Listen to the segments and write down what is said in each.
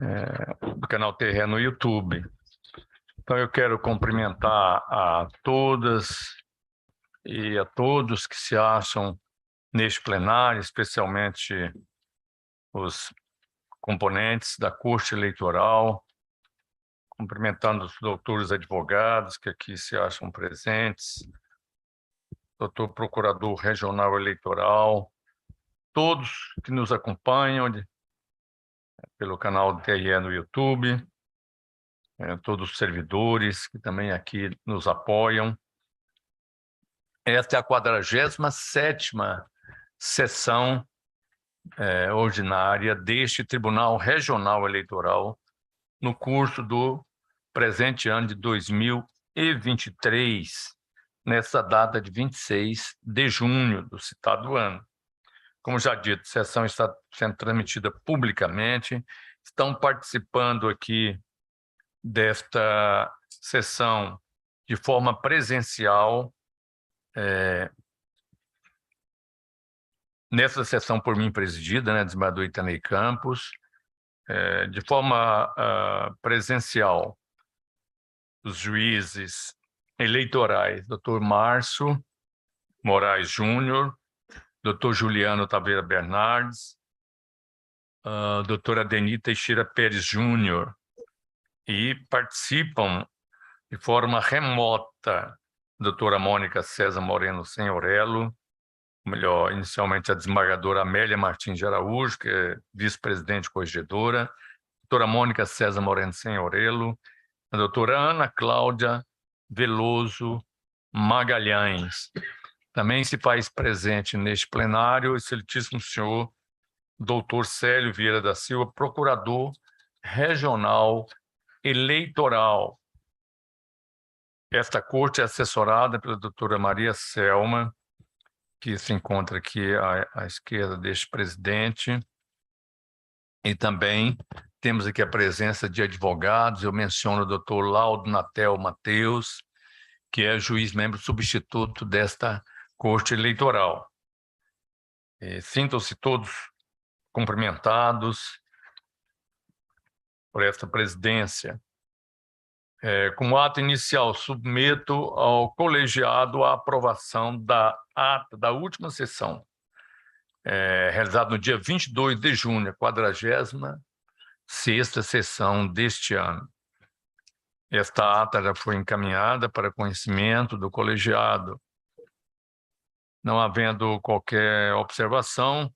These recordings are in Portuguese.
do canal TRE no YouTube. Então, eu quero cumprimentar a todas e a todos que se acham neste plenário, especialmente os componentes da Corte Eleitoral, cumprimentando os doutores advogados que aqui se acham presentes, doutor Procurador Regional Eleitoral, todos que nos acompanham pelo canal do TRE no YouTube, todos os servidores que também aqui nos apoiam. Esta é a 47ª sessão ordinária deste Tribunal Regional Eleitoral no curso do presente ano de 2023, nessa data de 26 de junho do citado ano. Como já dito, a sessão está sendo transmitida publicamente, estão participando aqui desta sessão de forma presencial, nessa sessão por mim presidida, desembargador Itanei Campos, de forma presencial, os juízes eleitorais, doutor Márcio Moraes Júnior, doutor Juliano Taveira Bernardes, doutora Deni Teixeira Pérez Júnior, e participam de forma remota doutora Mônica César Moreno Senhorello, melhor, inicialmente a desembargadora Amélia Martins de Araújo, que é vice-presidente corregedora, doutora Mônica César Moreno Senhorello, a doutora Ana Cláudia Veloso Magalhães. Também se faz presente neste plenário o excelentíssimo senhor doutor Célio Vieira da Silva, procurador regional eleitoral. Esta corte é assessorada pela doutora Maria Selma, que se encontra aqui à esquerda deste presidente, e também temos aqui a presença de advogados. Eu menciono o doutor Laudo Natel Mateus, que é juiz membro substituto desta Corte Eleitoral. Sintam-se todos cumprimentados por esta presidência. Como ato inicial, submeto ao colegiado a aprovação da ata da última sessão, realizada no dia 22 de junho, a 46ª sessão deste ano. Esta ata já foi encaminhada para conhecimento do colegiado. Não havendo qualquer observação,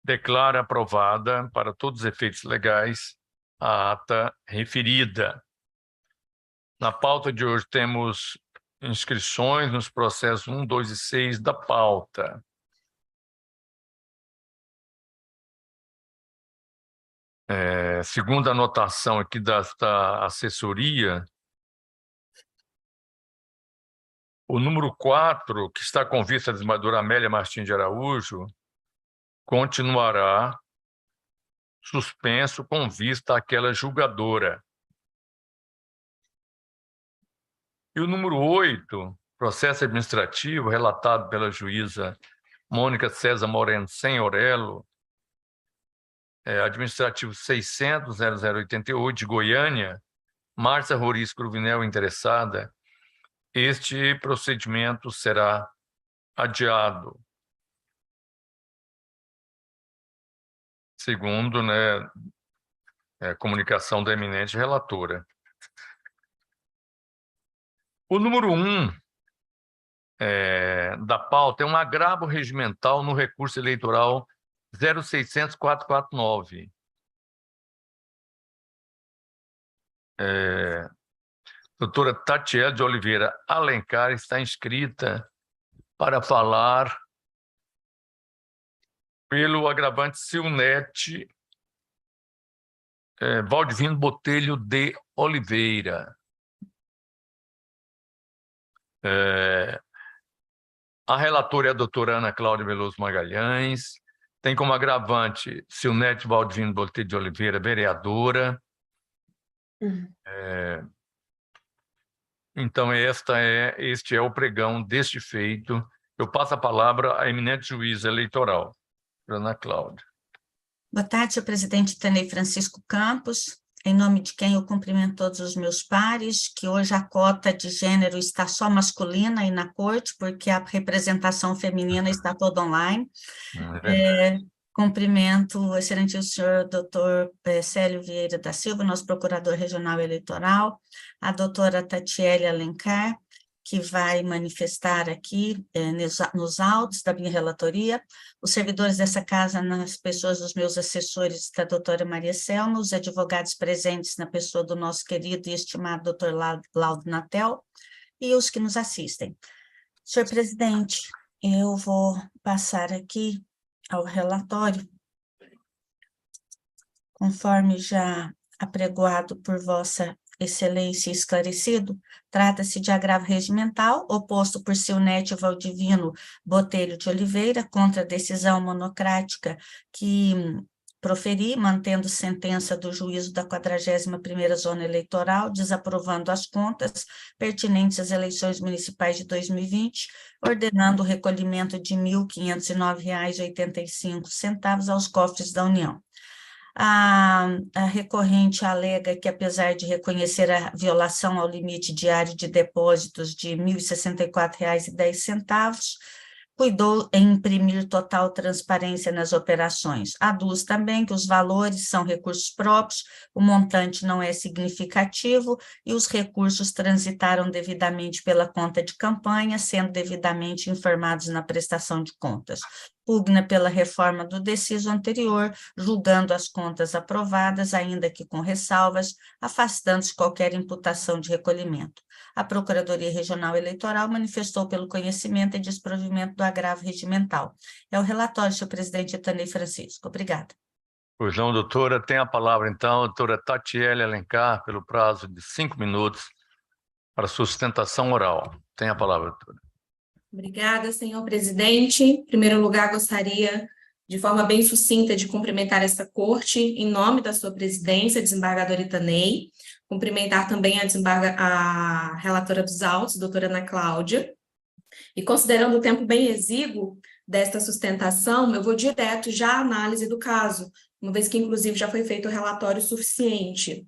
declaro aprovada, para todos os efeitos legais, a ata referida. Na pauta de hoje temos inscrições nos processos 1, 2 e 6 da pauta. Segundo a anotação aqui desta assessoria, o número 4, que está com vista a desembargadora Amélia Martins de Araújo, continuará suspenso com vista àquela julgadora. E o número 8, processo administrativo, relatado pela juíza Mônica César Moreno Senhorello, administrativo 600.0088 de Goiânia, Márcia Roriz Cruvinel interessada, este procedimento será adiado. Segundo, comunicação da eminente relatora. O número 1 da pauta é um agravo regimental no recurso eleitoral 0600.449. Doutora Tatiele de Oliveira Alencar está inscrita para falar pelo agravante Silnete Valdivino Botelho de Oliveira. A relatora é a doutora Ana Cláudia Veloso Magalhães, tem como agravante Silnete Valdivino Botelho de Oliveira, vereadora. Então, este é o pregão deste feito. Eu passo a palavra à eminente juíza eleitoral, Ana Cláudia. Boa tarde, senhor presidente Itanei Francisco Campos, em nome de quem eu cumprimento todos os meus pares, que hoje a cota de gênero está só masculina aí na corte, porque a representação feminina está toda online. Cumprimento o excelentíssimo senhor doutor Célio Vieira da Silva, nosso procurador regional eleitoral, a doutora Tatiele Alencar, que vai manifestar aqui nos autos da minha relatoria, os servidores dessa casa nas pessoas dos meus assessores, da doutora Maria Selma, os advogados presentes na pessoa do nosso querido e estimado doutor Laudo Natel, e os que nos assistem. Senhor presidente, eu vou passar aqui ao relatório, conforme já apregoado por Vossa Excelência e esclarecido, trata-se de agravo regimental, oposto por Silnete Valdivino Botelho de Oliveira, contra a decisão monocrática que proferi, mantendo sentença do juízo da 41ª Zona Eleitoral, desaprovando as contas pertinentes às eleições municipais de 2020, ordenando o recolhimento de R$ 1.509,85 aos cofres da União. A recorrente alega que, apesar de reconhecer a violação ao limite diário de depósitos de R$ 1.064,10, cuidou em imprimir total transparência nas operações. Aduz também que os valores são recursos próprios, o montante não é significativo e os recursos transitaram devidamente pela conta de campanha, sendo devidamente informados na prestação de contas. Pugna pela reforma do deciso anterior, julgando as contas aprovadas, ainda que com ressalvas, afastando-se qualquer imputação de recolhimento. A Procuradoria Regional Eleitoral manifestou pelo conhecimento e desprovimento do agravo regimental. É o relatório, senhor presidente Itanei Francisco. Obrigada. Pois não, doutora. Tem a palavra, então, a doutora Tatiele Alencar, pelo prazo de 5 minutos, para sustentação oral. Tem a palavra, doutora. Obrigada, senhor presidente. Em primeiro lugar, gostaria, de forma bem sucinta, de cumprimentar esta corte, em nome da sua presidência, desembargadora Itanei, cumprimentar também a relatora dos autos, doutora Ana Cláudia, e considerando o tempo bem exíguo desta sustentação, eu vou direto já à análise do caso, uma vez que, inclusive, já foi feito o relatório suficiente.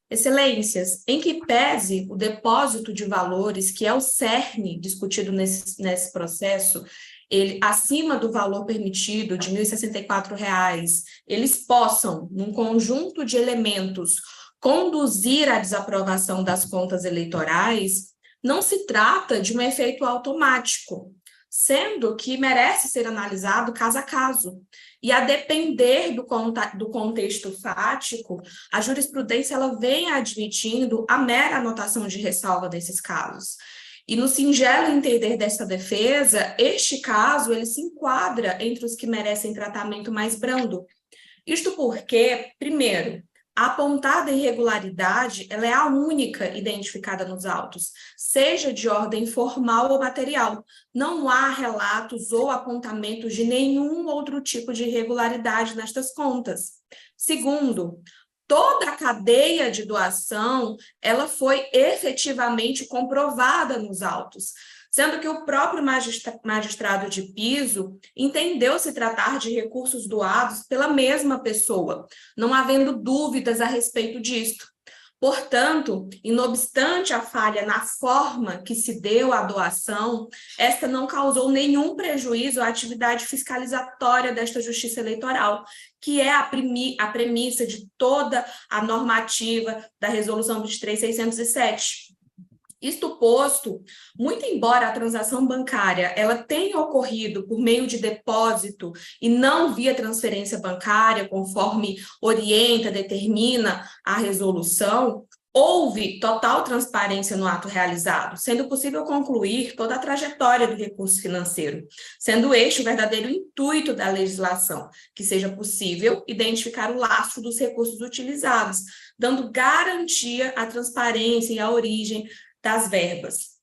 Excelências, em que pese o depósito de valores, que é o cerne discutido nesse processo, ele acima do valor permitido de R$ 1.064, eles possam, num conjunto de elementos, conduzir à desaprovação das contas eleitorais, não se trata de um efeito automático, sendo que merece ser analisado caso a caso. E a depender do contexto fático, a jurisprudência ela vem admitindo a mera anotação de ressalva desses casos. E no singelo entender dessa defesa, este caso ele se enquadra entre os que merecem tratamento mais brando. Isto porque, primeiro, a apontada irregularidade ela é a única identificada nos autos, seja de ordem formal ou material. Não há relatos ou apontamentos de nenhum outro tipo de irregularidade nestas contas. Segundo, toda a cadeia de doação ela foi efetivamente comprovada nos autos, sendo que o próprio magistrado de piso entendeu se tratar de recursos doados pela mesma pessoa, não havendo dúvidas a respeito disto. Portanto, inobstante a falha na forma que se deu a doação, esta não causou nenhum prejuízo à atividade fiscalizatória desta Justiça Eleitoral, que é a premissa de toda a normativa da Resolução 23.607. Isto posto, muito embora a transação bancária ela tenha ocorrido por meio de depósito e não via transferência bancária, conforme orienta, determina a resolução, houve total transparência no ato realizado, sendo possível concluir toda a trajetória do recurso financeiro, sendo este o verdadeiro intuito da legislação, que seja possível identificar o lastro dos recursos utilizados, dando garantia à transparência e à origem das verbas.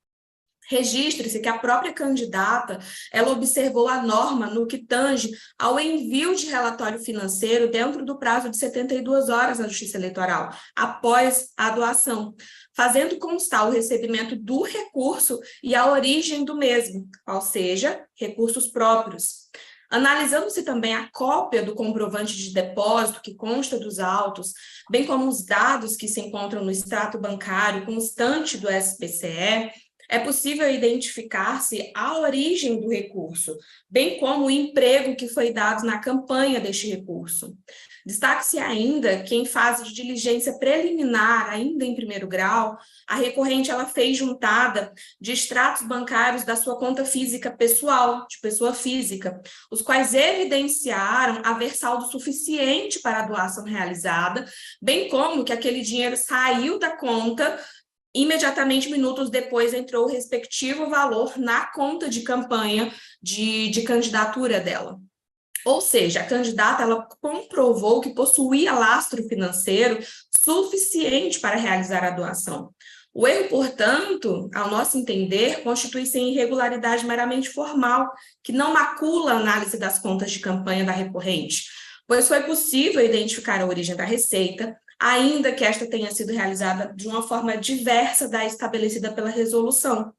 Registre-se que a própria candidata, ela observou a norma no que tange ao envio de relatório financeiro dentro do prazo de 72 horas na Justiça Eleitoral, após a doação, fazendo constar o recebimento do recurso e a origem do mesmo, ou seja, recursos próprios. Analisando-se também a cópia do comprovante de depósito que consta dos autos, bem como os dados que se encontram no extrato bancário constante do SPCE, é possível identificar-se a origem do recurso, bem como o emprego que foi dado na campanha deste recurso. Destaque-se ainda que, em fase de diligência preliminar, ainda em primeiro grau, a recorrente ela fez juntada de extratos bancários da sua conta física pessoal, de pessoa física, os quais evidenciaram haver saldo suficiente para a doação realizada, bem como que aquele dinheiro saiu da conta. Imediatamente, minutos depois, entrou o respectivo valor na conta de campanha de candidatura dela. Ou seja, a candidata ela comprovou que possuía lastro financeiro suficiente para realizar a doação. O erro, portanto, ao nosso entender, constitui-se em irregularidade meramente formal, que não macula a análise das contas de campanha da recorrente, pois foi possível identificar a origem da receita, ainda que esta tenha sido realizada de uma forma diversa da estabelecida pela resolução.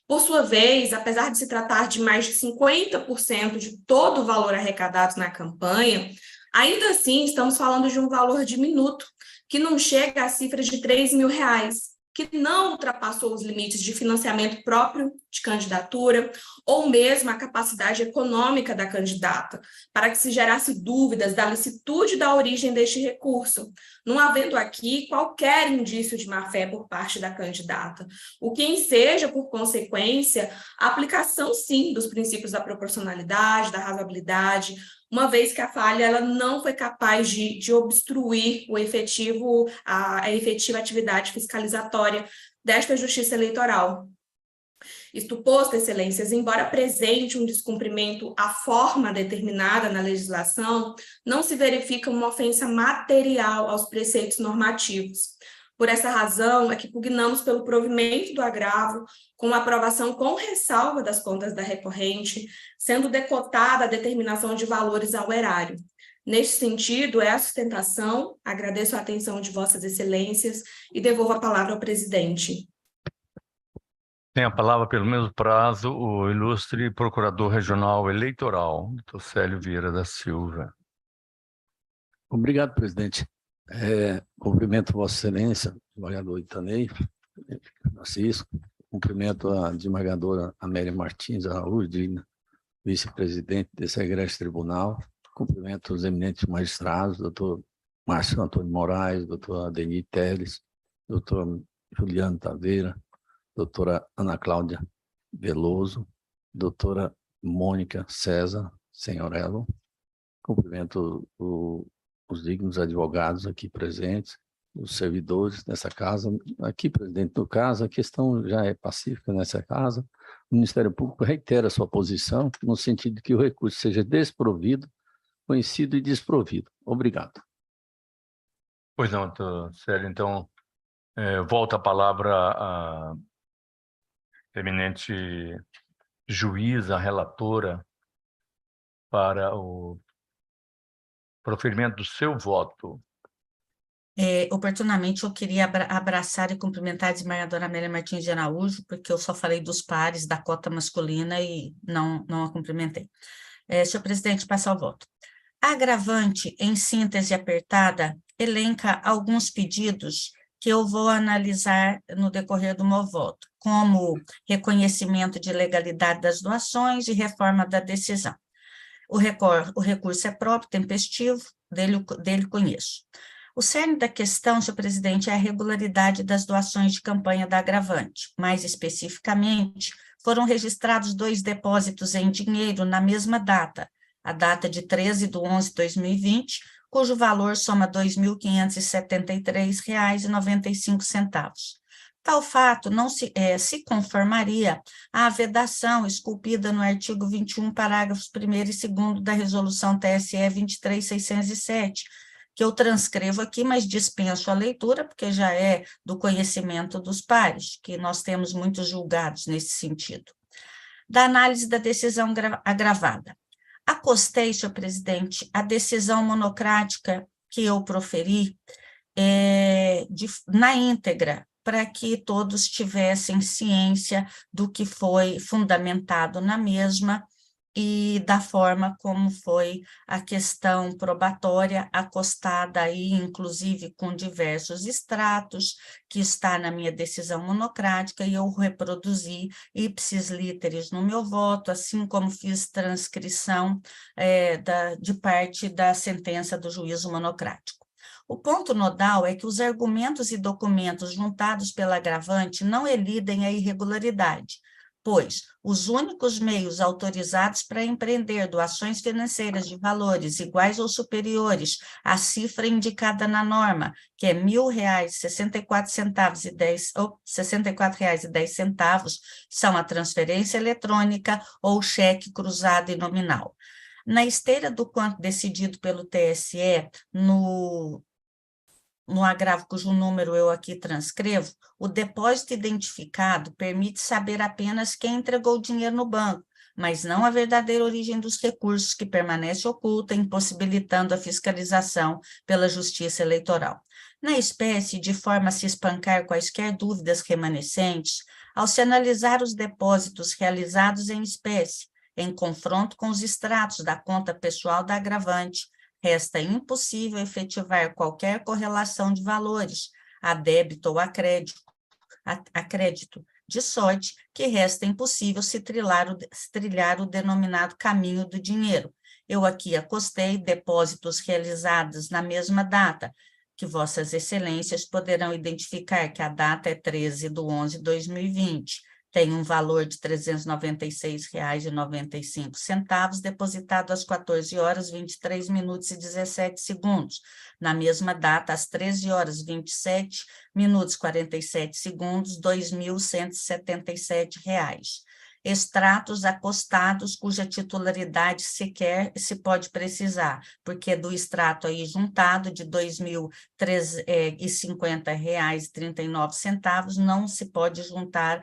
Por sua vez, apesar de se tratar de mais de 50% de todo o valor arrecadado na campanha, ainda assim estamos falando de um valor diminuto, que não chega à cifra de R$3.000, que não ultrapassou os limites de financiamento próprio de candidatura, ou mesmo a capacidade econômica da candidata, para que se gerasse dúvidas da licitude da origem deste recurso, não havendo aqui qualquer indício de má-fé por parte da candidata, o que enseja, por consequência, a aplicação, sim, dos princípios da proporcionalidade, da razoabilidade, uma vez que a falha ela não foi capaz de obstruir a efetiva atividade fiscalizatória desta Justiça Eleitoral. Isto posto, excelências, embora presente um descumprimento à forma determinada na legislação, não se verifica uma ofensa material aos preceitos normativos. Por essa razão, é que pugnamos pelo provimento do agravo, com aprovação com ressalva das contas da recorrente, sendo decotada a determinação de valores ao erário. Neste sentido, é a sustentação, agradeço a atenção de vossas excelências e devolvo a palavra ao presidente. Tem a palavra, pelo mesmo prazo, o ilustre Procurador Regional Eleitoral, Dr. Célio Vieira da Silva. Obrigado, presidente. Cumprimento Vossa Excelência, desembargador Itanei Francisco, cumprimento a desembargadora Amélia Martins Araújo, vice-presidente desse egrégio tribunal, cumprimento os eminentes magistrados, doutor Márcio Antônio Moraes, doutor Adenir Teles, doutor Juliano Taveira, doutora Ana Cláudia Veloso, doutora Mônica César Senhorello, cumprimento os dignos advogados aqui presentes, os servidores dessa casa. Aqui, presidente, no caso, a questão já é pacífica nessa casa. O Ministério Público reitera sua posição no sentido de que o recurso seja desprovido, conhecido e desprovido. Obrigado. Pois não, doutor Célio. Então, volta a palavra à eminente juíza, relatora, para o proferimento do seu voto. Oportunamente, eu queria abraçar e cumprimentar a desembargadora Amélia Martins de Araújo, porque eu só falei dos pares da cota masculina e não a cumprimentei. Senhor presidente, passa ao voto. A agravante, em síntese apertada, elenca alguns pedidos que eu vou analisar no decorrer do meu voto, como reconhecimento de legalidade das doações e reforma da decisão. O recurso é próprio, tempestivo, dele conheço. O cerne da questão, senhor presidente, é a regularidade das doações de campanha da agravante. Mais especificamente, foram registrados 2 depósitos em dinheiro na mesma data, a data de 13/11/2020, cujo valor soma R$ 2.573,95. Tal fato não se conformaria à vedação esculpida no artigo 21, parágrafos 1º e 2º da Resolução TSE 23.607, que eu transcrevo aqui, mas dispenso a leitura, porque já é do conhecimento dos pares, que nós temos muitos julgados nesse sentido. Da análise da decisão agravada. Acostei, senhor presidente, a decisão monocrática que eu proferi na íntegra, para que todos tivessem ciência do que foi fundamentado na mesma e da forma como foi a questão probatória, acostada aí, inclusive com diversos extratos, que está na minha decisão monocrática, e eu reproduzi ipsis literis no meu voto, assim como fiz transcrição de parte da sentença do juízo monocrático. O ponto nodal é que os argumentos e documentos juntados pela agravante não elidem a irregularidade, pois os únicos meios autorizados para empreender doações financeiras de valores iguais ou superiores à cifra indicada na norma, que é R$ 1.064,10 ou R$ 64,10, são a transferência eletrônica ou cheque cruzado e nominal. Na esteira do quanto decidido pelo TSE, no agravo cujo número eu aqui transcrevo, o depósito identificado permite saber apenas quem entregou o dinheiro no banco, mas não a verdadeira origem dos recursos, que permanece oculta, impossibilitando a fiscalização pela Justiça Eleitoral. Na espécie, de forma a se espancar quaisquer dúvidas remanescentes, ao se analisar os depósitos realizados em espécie, em confronto com os extratos da conta pessoal da agravante, resta impossível efetivar qualquer correlação de valores, a débito ou a crédito, de sorte que resta impossível se trilhar o denominado caminho do dinheiro. Eu aqui acostei depósitos realizados na mesma data, que vossas excelências poderão identificar que a data é 13/11/2020, tem um valor de R$ 396,95, depositado às 14 horas, 23 minutos e 17 segundos. Na mesma data, às 13 horas, 27 minutos e 47 segundos, R$ 2.177. Extratos acostados, cuja titularidade sequer se pode precisar, porque do extrato aí juntado de R$ 2.050,39 não se pode juntar,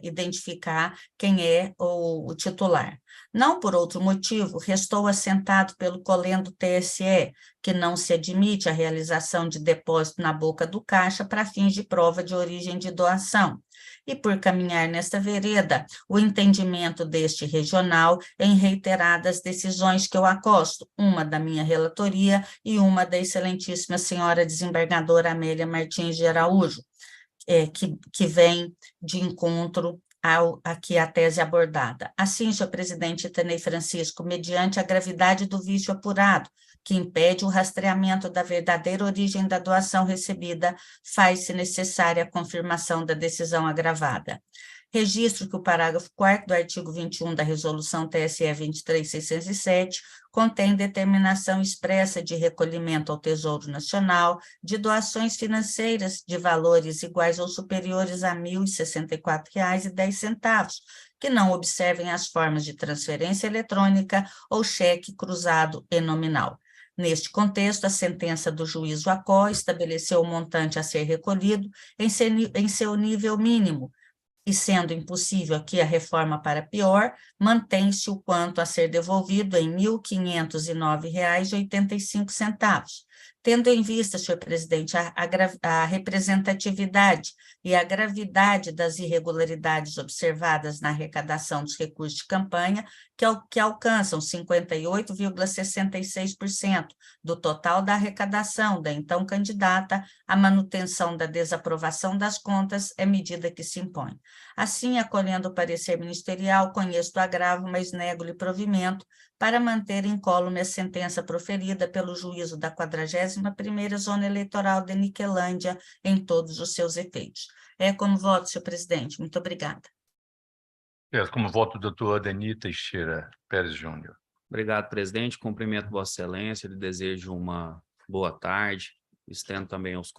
identificar quem é o titular. Não por outro motivo, restou assentado pelo colendo TSE, que não se admite a realização de depósito na boca do caixa para fins de prova de origem de doação. E por caminhar nesta vereda, o entendimento deste regional em reiteradas decisões que eu acosto, uma da minha relatoria e uma da excelentíssima senhora desembargadora Amélia Martins de Araújo, que vem de encontro aqui a tese abordada. Assim, senhor presidente Itanei Francisco, mediante a gravidade do vício apurado, que impede o rastreamento da verdadeira origem da doação recebida, faz-se necessária a confirmação da decisão agravada. Registro que o parágrafo 4º do artigo 21 da Resolução TSE 23.607 contém determinação expressa de recolhimento ao Tesouro Nacional de doações financeiras de valores iguais ou superiores a R$ 1.064,10, que não observem as formas de transferência eletrônica ou cheque cruzado e nominal. Neste contexto, a sentença do juízo ACO estabeleceu o montante a ser recolhido em seu nível mínimo, e sendo impossível aqui a reforma para pior, mantém-se o quanto a ser devolvido em R$ 1.509,85. Tendo em vista, senhor presidente, a representatividade e a gravidade das irregularidades observadas na arrecadação dos recursos de campanha, que alcançam 58,66% do total da arrecadação da então candidata, a manutenção da desaprovação das contas é medida que se impõe. Assim, acolhendo o parecer ministerial, conheço o agravo, mas nego-lhe provimento para manter incólume a sentença proferida pelo juízo da 41ª Zona Eleitoral de Niquelândia em todos os seus efeitos. É como voto, senhor presidente. Muito obrigada. Como voto, doutor Adeni Teixeira Pérez Júnior. Obrigado, presidente. Cumprimento Vossa Excelência, lhe desejo uma boa tarde. Estendo também os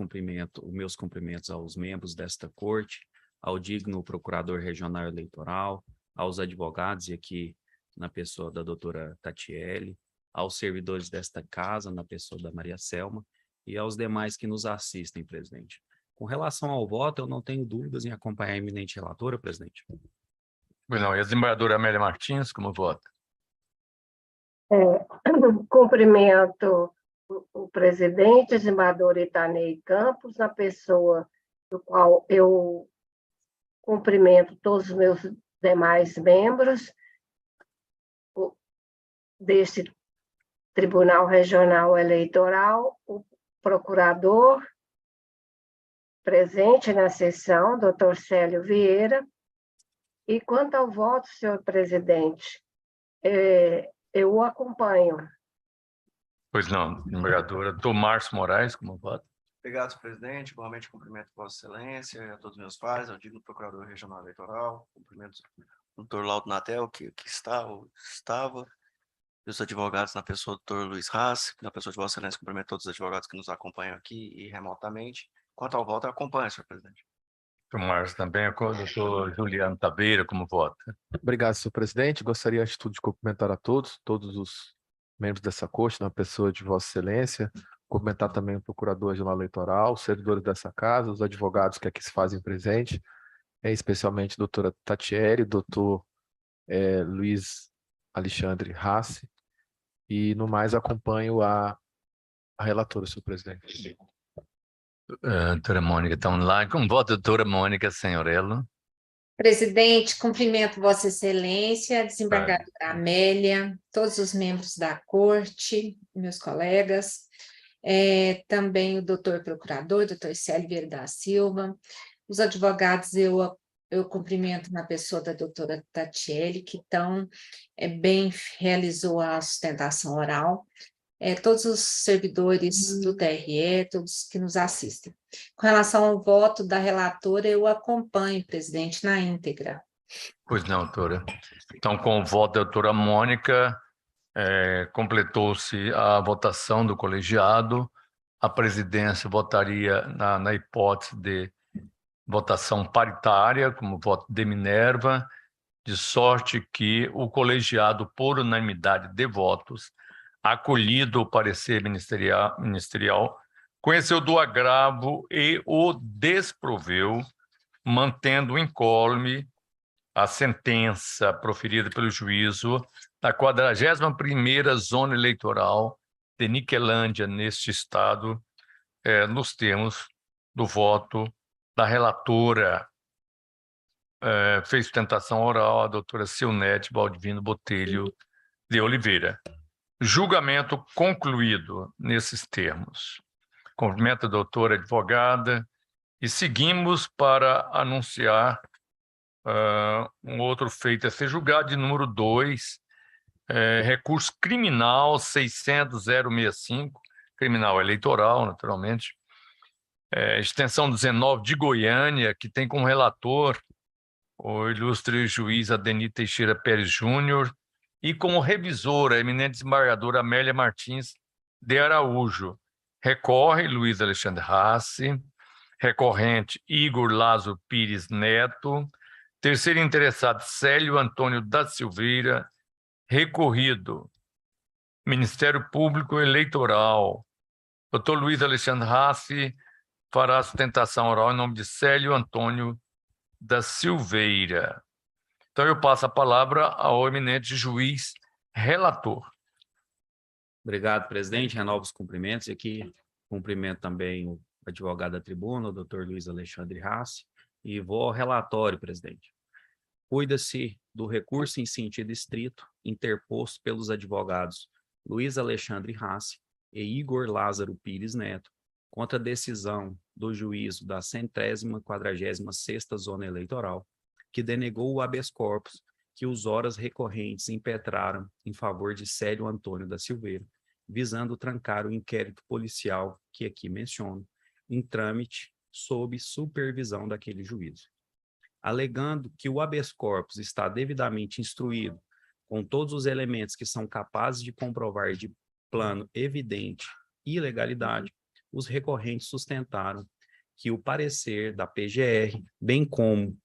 meus cumprimentos aos membros desta corte, ao digno procurador regional eleitoral, aos advogados, e aqui na pessoa da doutora Tatiele, aos servidores desta casa, na pessoa da Maria Selma, e aos demais que nos assistem, presidente. Com relação ao voto, eu não tenho dúvidas em acompanhar a eminente relatora, presidente. Não, e a desembargadora Amélia Martins, como vota? Cumprimento o presidente, o desembargador Itanei Campos, na pessoa do qual eu cumprimento todos os meus demais membros, deste Tribunal Regional Eleitoral, o procurador presente na sessão, doutor Célio Vieira. E quanto ao voto, senhor presidente, eu o acompanho. Pois não, desembargadora. Doutor Márcio Moraes, como voto? Obrigado, senhor presidente. Igualmente cumprimento Vossa Excelência e a todos os meus pares, ao digno Procurador Regional Eleitoral, cumprimento o doutor Laudo Natel, que está ou estava, e os advogados na pessoa do doutor Luiz Haas, na pessoa de Vossa Excelência, cumprimento todos os advogados que nos acompanham aqui e remotamente. Quanto ao voto, eu acompanho, senhor presidente. Doutor Márcio também, o doutor Juliano Tabeira, como vota? Obrigado, senhor presidente. Gostaria, antes de tudo, de cumprimentar a todos os membros dessa corte, na pessoa de Vossa Excelência, cumprimentar também o Procurador-Geral Eleitoral, os servidores dessa casa, os advogados que aqui se fazem presente, especialmente a doutora Tatiele, doutor Luiz Alexandre Hassi, e no mais acompanho a relatora, senhor presidente. Doutora Mônica, estamos lá. Como vota a doutora Mônica Senhorello? Presidente, cumprimento Vossa Excelência, desembargadora Amélia, todos os membros da corte, meus colegas, também o doutor procurador, doutor Célio Vieira da Silva, os advogados eu cumprimento na pessoa da doutora Tatiele, que tão bem realizou a sustentação oral, todos os servidores do TRE, todos que nos assistem. Com relação ao voto da relatora, eu acompanho, presidente, na íntegra. Pois não, doutora. Então, com o voto da doutora Mônica, completou-se a votação do colegiado. A presidência votaria na hipótese de votação paritária, como voto de Minerva, de sorte que o colegiado, por unanimidade de votos, acolhido o parecer ministerial, conheceu do agravo e o desproveu, mantendo incólume a sentença proferida pelo juízo da 41ª Zona Eleitoral de Niquelândia, neste estado, nos termos do voto da relatora, fez sustentação oral a doutora Silnete Baldivino Botelho de Oliveira. Julgamento concluído nesses termos. Cumprimento a doutora advogada e seguimos para anunciar um outro feito a ser julgado, de número 2, recurso criminal 600.065, criminal eleitoral, naturalmente, extensão 19 de Goiânia, que tem como relator o ilustre juiz Adenir Teixeira Pérez Júnior, e como revisora, a eminente desembargadora Amélia Martins de Araújo. Recorre Luiz Alexandre Hassi, recorrente Igor Lázaro Pires Neto, terceiro interessado Célio Antônio da Silveira, recorrido Ministério Público Eleitoral. Dr. Luiz Alexandre Hassi fará a sustentação oral em nome de Célio Antônio da Silveira. Então, eu passo a palavra ao eminente juiz relator. Obrigado, presidente. Renovo os cumprimentos. E aqui cumprimento também o advogado da tribuna, o doutor Luiz Alexandre Hassi, e vou ao relatório, presidente. Cuida-se do recurso em sentido estrito interposto pelos advogados Luiz Alexandre Hassi e Igor Lázaro Pires Neto contra a decisão do juízo da 146ª Zona Eleitoral, que denegou o habeas corpus que os horas recorrentes impetraram em favor de Célio Antônio da Silveira, visando trancar o inquérito policial que aqui menciono, em trâmite sob supervisão daquele juízo. Alegando que o habeas corpus está devidamente instruído, com todos os elementos que são capazes de comprovar de plano evidente ilegalidade, os recorrentes sustentaram que o parecer da PGR, bem como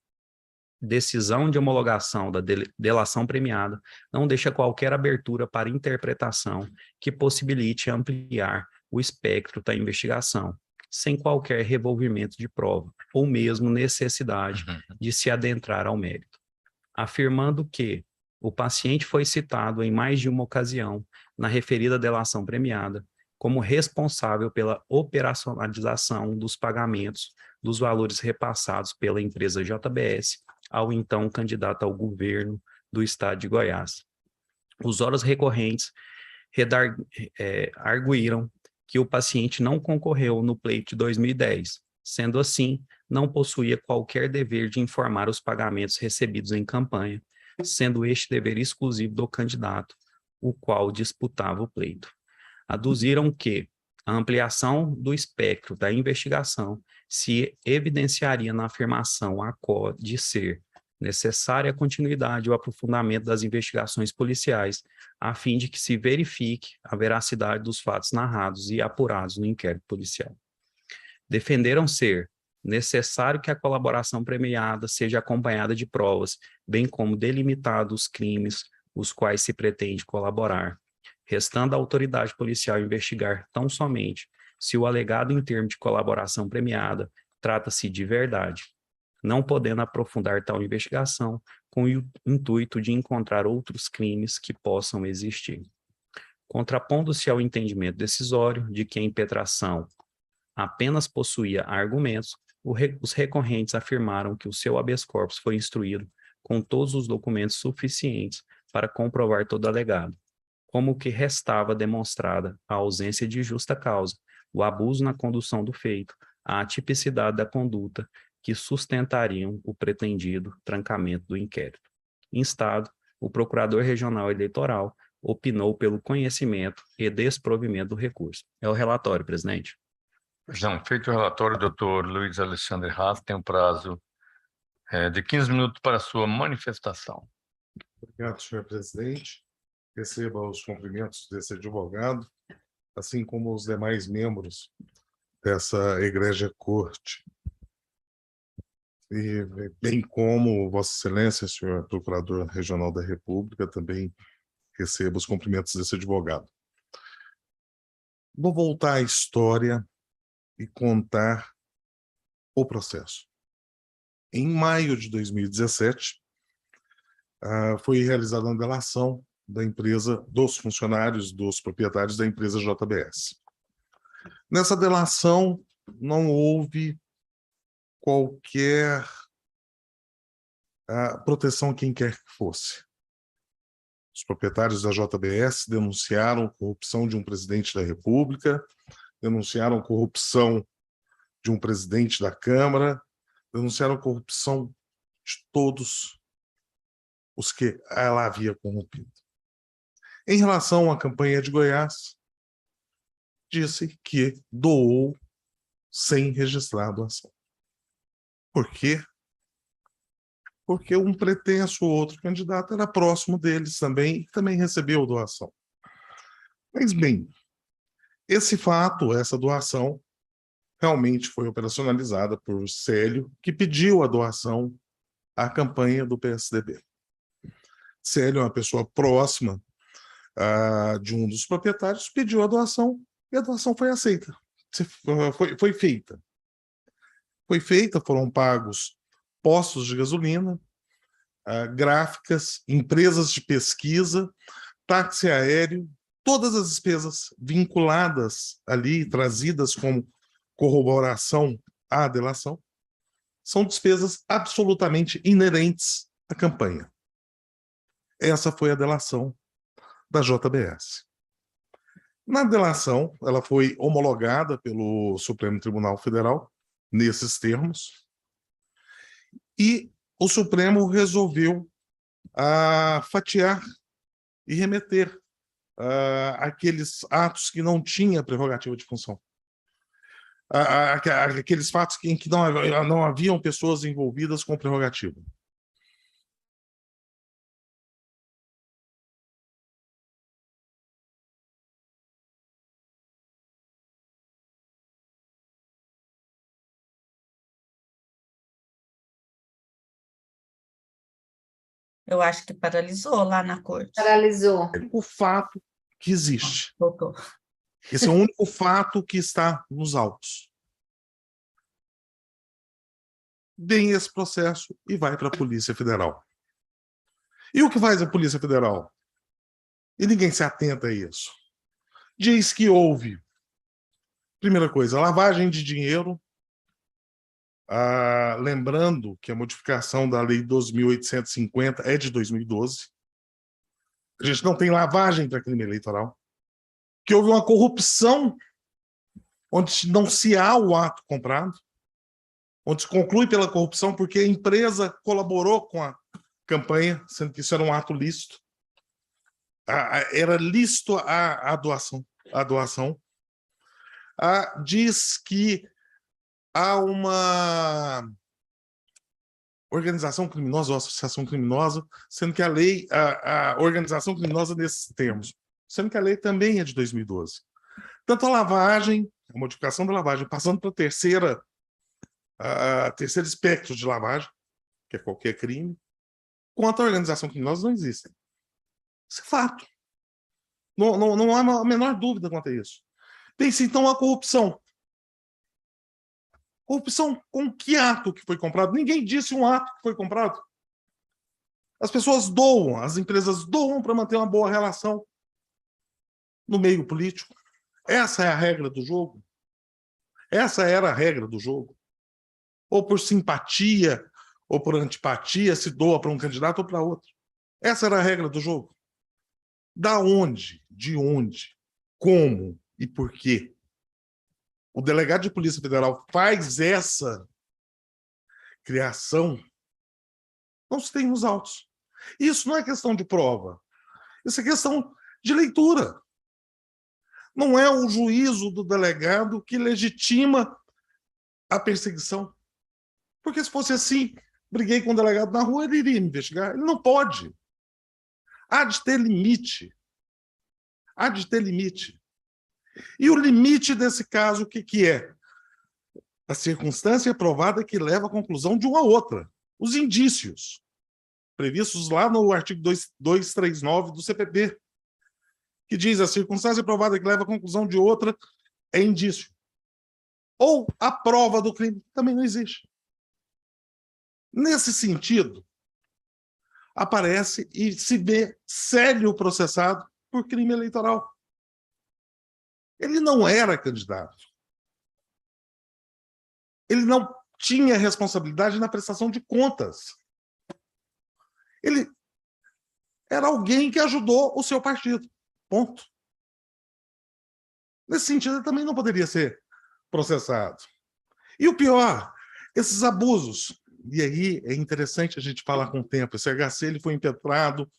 decisão de homologação da delação premiada, não deixa qualquer abertura para interpretação que possibilite ampliar o espectro da investigação, sem qualquer revolvimento de prova, ou mesmo necessidade de se adentrar ao mérito. Afirmando que o paciente foi citado em mais de uma ocasião na referida delação premiada como responsável pela operacionalização dos pagamentos dos valores repassados pela empresa JBS ao então candidato ao governo do estado de Goiás. Os órgãos recorrentes arguíram que o paciente não concorreu no pleito de 2010, sendo assim, não possuía qualquer dever de informar os pagamentos recebidos em campanha, sendo este dever exclusivo do candidato, o qual disputava o pleito. Aduziram que a ampliação do espectro da investigação se evidenciaria na afirmação de ser necessária a continuidade e o aprofundamento das investigações policiais, a fim de que se verifique a veracidade dos fatos narrados e apurados no inquérito policial. Defenderam ser necessário que a colaboração premiada seja acompanhada de provas, bem como delimitados os crimes os quais se pretende colaborar, restando à autoridade policial investigar tão somente se o alegado em termo de colaboração premiada trata-se de verdade, não podendo aprofundar tal investigação com o intuito de encontrar outros crimes que possam existir. Contrapondo-se ao entendimento decisório de que a impetração apenas possuía argumentos, os recorrentes afirmaram que o seu habeas corpus foi instruído com todos os documentos suficientes para comprovar todo alegado, como que restava demonstrada a ausência de justa causa, o abuso na condução do feito, a atipicidade da conduta que sustentariam o pretendido trancamento do inquérito. Instado, o Procurador Regional Eleitoral opinou pelo conhecimento e desprovimento do recurso. É o relatório, presidente. Então, feito o relatório, doutor Luiz Alexandre Haas tem um prazo de 15 minutos para a sua manifestação. Obrigado, senhor presidente. Receba os cumprimentos desse advogado, assim como os demais membros dessa egrégia corte. E bem como Vossa Excelência, senhor Procurador Regional da República, também receba os cumprimentos desse advogado. Vou voltar à história e contar o processo. Em maio de 2017, foi realizada uma delação da empresa, dos funcionários, dos proprietários da empresa JBS. Nessa delação, não houve qualquer proteção a quem quer que fosse. Os proprietários da JBS denunciaram corrupção de um presidente da República, denunciaram corrupção de um presidente da Câmara, denunciaram corrupção de todos os que ela havia corrompido. Em relação à campanha de Goiás, disse que doou sem registrar a doação. Por quê? Porque um pretenso outro candidato era próximo deles também e também recebeu doação. Mas, bem, esse fato, essa doação, realmente foi operacionalizada por Célio, que pediu a doação à campanha do PSDB. Célio é uma pessoa próxima de um dos proprietários, pediu a doação e a doação foi aceita. Foi feita. Foi feita, foram pagos postos de gasolina, gráficas, empresas de pesquisa, táxi aéreo, todas as despesas vinculadas ali, trazidas como corroboração à delação, são despesas absolutamente inerentes à campanha. Essa foi a delação da JBS. Na delação, ela foi homologada pelo Supremo Tribunal Federal, nesses termos, e o Supremo resolveu fatiar e remeter aqueles atos que não tinham prerrogativa de função. Aqueles fatos em que não haviam pessoas envolvidas com prerrogativa. Eu acho que paralisou lá na corte. Paralisou. É o fato que existe. Voltou. Esse é o único fato que está nos autos. Vem esse processo e vai para a Polícia Federal. E o que faz a Polícia Federal? E ninguém se atenta a isso. Diz que houve, primeira coisa, lavagem de dinheiro, lembrando que a modificação da Lei 12.850 é de 2012, a gente não tem lavagem para crime eleitoral, que houve uma corrupção onde não se há o ato comprado, onde se conclui pela corrupção porque a empresa colaborou com a campanha, sendo que isso era um ato lícito. Era lícito a doação. Diz que há uma organização criminosa ou associação criminosa, sendo que a lei, a organização criminosa nesses termos, sendo que a lei também é de 2012. Tanto a lavagem, a modificação da lavagem, passando para a terceiro espectro de lavagem, que é qualquer crime, quanto a organização criminosa não existem. Isso é fato. Não há a menor dúvida quanto a isso. Tem-se, então, a corrupção. Corrupção com que ato que foi comprado? Ninguém disse um ato que foi comprado. As pessoas doam, as empresas doam para manter uma boa relação no meio político. Essa é a regra do jogo. Essa era a regra do jogo. Ou por simpatia, ou por antipatia, se doa para um candidato ou para outro. Essa era a regra do jogo. Da onde, de onde, como e por quê o delegado de Polícia Federal faz essa criação, não se tem nos autos. Isso não é questão de prova. Isso é questão de leitura. Não é o juízo do delegado que legitima a perseguição. Porque se fosse assim, briguei com o delegado na rua, ele iria me investigar. Ele não pode. Há de ter limite. Há de ter limite. E o limite desse caso, o que é? A circunstância provada que leva à conclusão de uma a outra. Os indícios, previstos lá no artigo 239 do CPP, que diz a circunstância provada que leva à conclusão de outra é indício. Ou a prova do crime também não existe. Nesse sentido, aparece e se vê Célio processado por crime eleitoral. Ele não era candidato. Ele não tinha responsabilidade na prestação de contas. Ele era alguém que ajudou o seu partido. Ponto. Nesse sentido, ele também não poderia ser processado. E o pior, esses abusos. E aí é interessante a gente falar com o tempo. Esse HC ele foi impetrado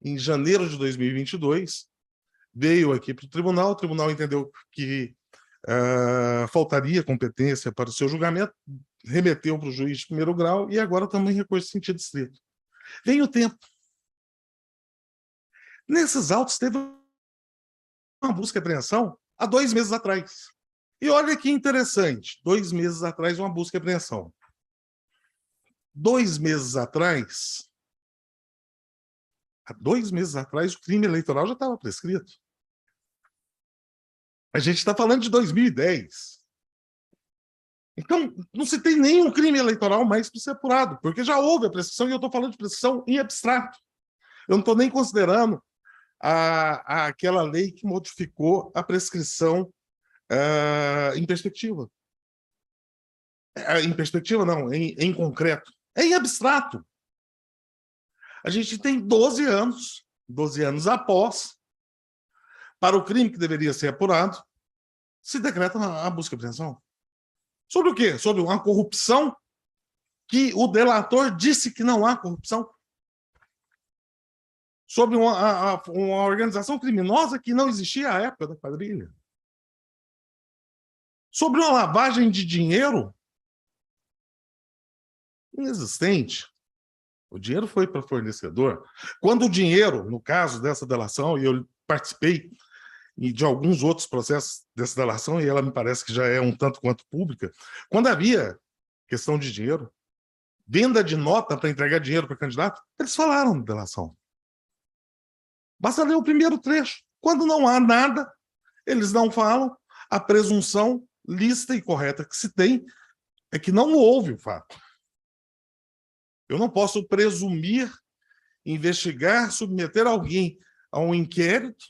em janeiro de 2022, veio aqui para o tribunal entendeu que faltaria competência para o seu julgamento, remeteu para o juiz de primeiro grau e agora também recurso em sentido estrito. Vem o tempo. Nesses autos teve uma busca e apreensão há 2 meses atrás. E olha que interessante, 2 meses atrás uma busca e apreensão. 2 meses atrás, há 2 meses atrás, o crime eleitoral já estava prescrito. A gente está falando de 2010. Então, não se tem nenhum crime eleitoral mais para ser apurado, porque já houve a prescrição, e eu estou falando de prescrição em abstrato. Eu não estou nem considerando aquela lei que modificou a prescrição em perspectiva. Em perspectiva, não, em concreto. É em abstrato. A gente tem 12 anos após, para o crime que deveria ser apurado, se decreta a busca e apreensão. Sobre o quê? Sobre uma corrupção que o delator disse que não há corrupção. Sobre uma organização criminosa que não existia à época da quadrilha. Sobre uma lavagem de dinheiro inexistente. O dinheiro foi para fornecedor. Quando o dinheiro, no caso dessa delação, e eu participei de alguns outros processos dessa delação, e ela me parece que já é um tanto quanto pública, quando havia questão de dinheiro, venda de nota para entregar dinheiro para candidato, eles falaram de delação. Basta ler o primeiro trecho. Quando não há nada, eles não falam. A presunção lícita e correta que se tem é que não houve o fato. Eu não posso presumir, investigar, submeter alguém a um inquérito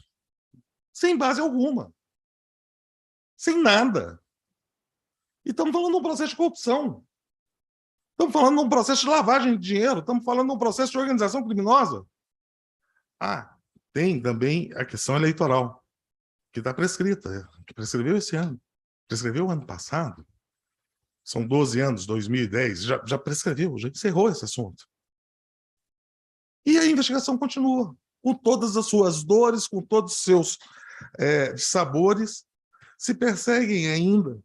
sem base alguma. Sem nada. E estamos falando de um processo de corrupção. Estamos falando de um processo de lavagem de dinheiro. Estamos falando de um processo de organização criminosa. tem também a questão eleitoral, que está prescrita, que prescreveu esse ano. Prescreveu o ano passado. São 12 anos, 2010, já prescreveu, já encerrou esse assunto. E a investigação continua, com todas as suas dores, com todos os seus sabores, se perseguem ainda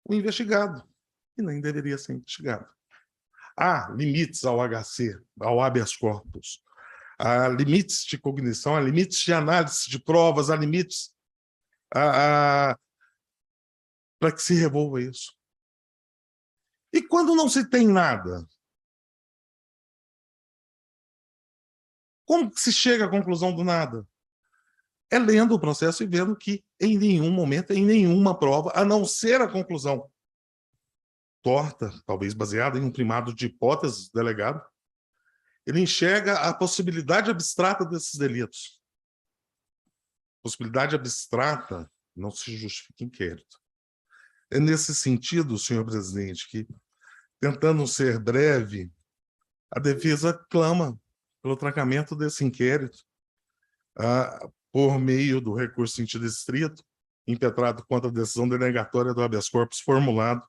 o investigado, que nem deveria ser investigado. Há limites ao HC, ao habeas corpus, há limites de cognição, há limites de análise de provas, há limites para que se revolva isso. E quando não se tem nada, como que se chega à conclusão do nada? É lendo o processo e vendo que em nenhum momento, em nenhuma prova, a não ser a conclusão torta, talvez baseada em um primado de hipóteses do delegado, ele enxerga a possibilidade abstrata desses delitos. Possibilidade abstrata não se justifica inquérito. É nesse sentido, senhor presidente, que, tentando ser breve, a defesa clama pelo trancamento desse inquérito por meio do recurso em sentido estrito, impetrado contra a decisão denegatória do habeas corpus formulado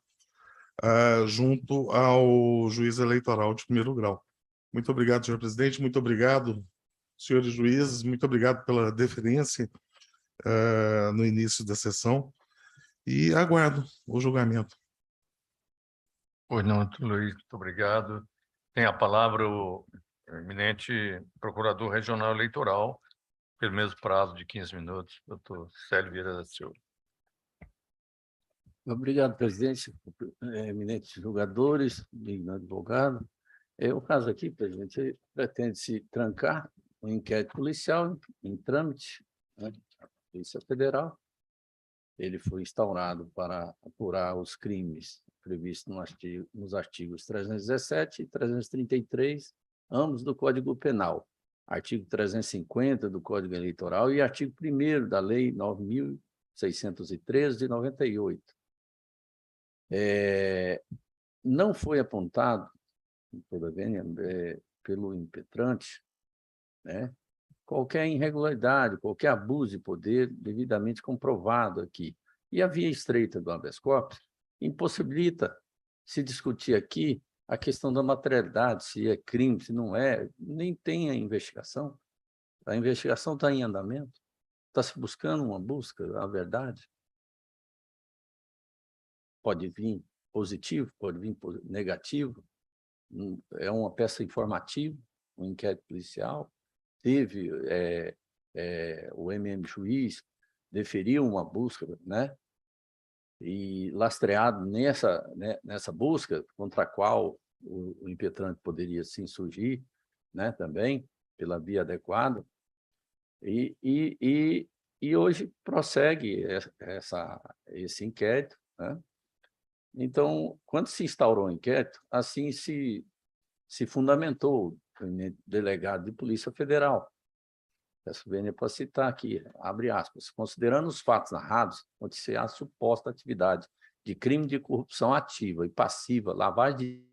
junto ao juiz eleitoral de primeiro grau. Muito obrigado, senhor presidente, muito obrigado, senhores juízes, muito obrigado pela deferência no início da sessão e aguardo o julgamento. Pois não, Luiz, muito obrigado. Tem a palavra o eminente procurador regional eleitoral, pelo mesmo prazo de 15 minutos, doutor Célio Vieira da Silva. Obrigado, presidente, eminentes julgadores, digno advogado. O caso aqui, presidente, pretende-se trancar um inquérito policial em trâmite, né, da Polícia Federal. Ele foi instaurado para apurar os crimes previstos nos artigos 317 e 333, ambos do Código Penal, artigo 350 do Código Eleitoral e artigo 1º da Lei 9.613 de 98. Não foi apontado, toda vênia, pelo impetrante, né, qualquer irregularidade, qualquer abuso de poder devidamente comprovado aqui. E a via estreita do habeas corpus impossibilita se discutir aqui a questão da materialidade, se é crime, se não é, nem tem a investigação. A investigação está em andamento, está se buscando uma busca, a verdade. Pode vir positivo, pode vir negativo, é uma peça informativa, um inquérito policial, teve o MM juiz, deferiu uma busca, né? E lastreado nessa busca, contra a qual o impetrante poderia se insurgir, né, também, pela via adequada, e hoje prossegue esse inquérito, né? Então, quando se instaurou o inquérito, assim se fundamentou o delegado de Polícia Federal. Peço vênia para citar aqui, abre aspas, considerando os fatos narrados, onde-se a suposta atividade de crime de corrupção ativa e passiva, lavagem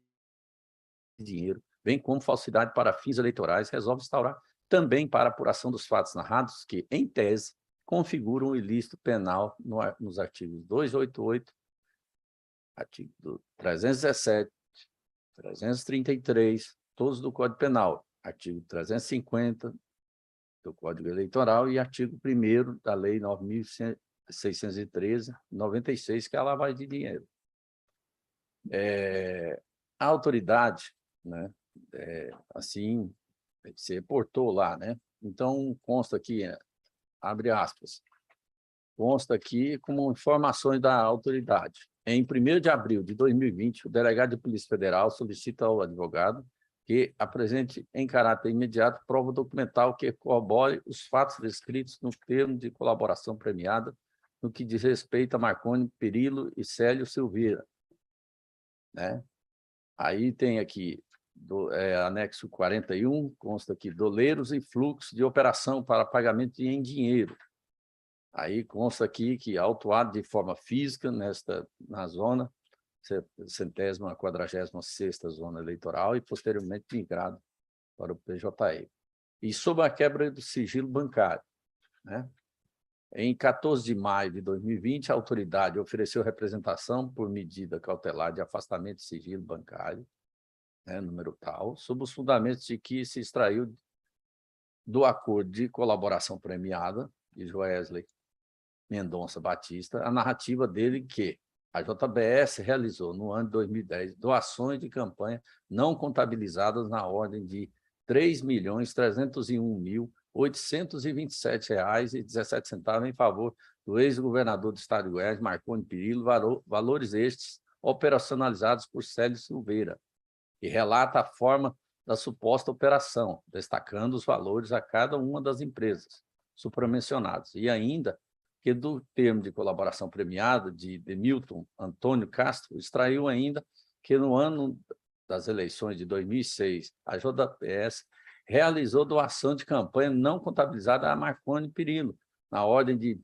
de dinheiro, bem como falsidade para fins eleitorais, resolve instaurar também para apuração dos fatos narrados que, em tese, configuram o ilícito penal nos artigos 288, artigo 317, 333, todos do Código Penal, artigo 350 do Código Eleitoral e artigo 1º da Lei 9.613, 96, que é a lavagem de dinheiro. A autoridade, né, assim, se reportou lá, né? Então, consta aqui, abre aspas, consta aqui como informações da autoridade. Em 1º de abril de 2020, o delegado de Polícia Federal solicita ao advogado que apresente em caráter imediato prova documental que corrobore os fatos descritos no termo de colaboração premiada no que diz respeito a Marconi Perillo e Célio Silveira, né? Aí tem aqui, anexo 41, consta aqui, doleiros e fluxos de operação para pagamento em dinheiro. Aí consta aqui que autuado de forma física na zona, 146ª Zona Eleitoral e posteriormente migrado para o PJE. e sobre a quebra do sigilo bancário, né? Em 14 de maio de 2020, a autoridade ofereceu representação por medida cautelar de afastamento de sigilo bancário, né, número tal, sob os fundamentos de que se extraiu do acordo de colaboração premiada de Joesley Mendonça Batista, a narrativa dele que a JBS realizou, no ano de 2010, doações de campanha não contabilizadas na ordem de R$ 3.301.827,17 em favor do ex-governador do estado de Goiás, Marconi Perillo, valores estes operacionalizados por Célio Silveira, e relata a forma da suposta operação, destacando os valores a cada uma das empresas supramencionadas, e ainda que do termo de colaboração premiada de Demilton Antônio Castro, extraiu ainda que no ano das eleições de 2006, a JBS realizou doação de campanha não contabilizada a Marconi Perillo, na ordem de R$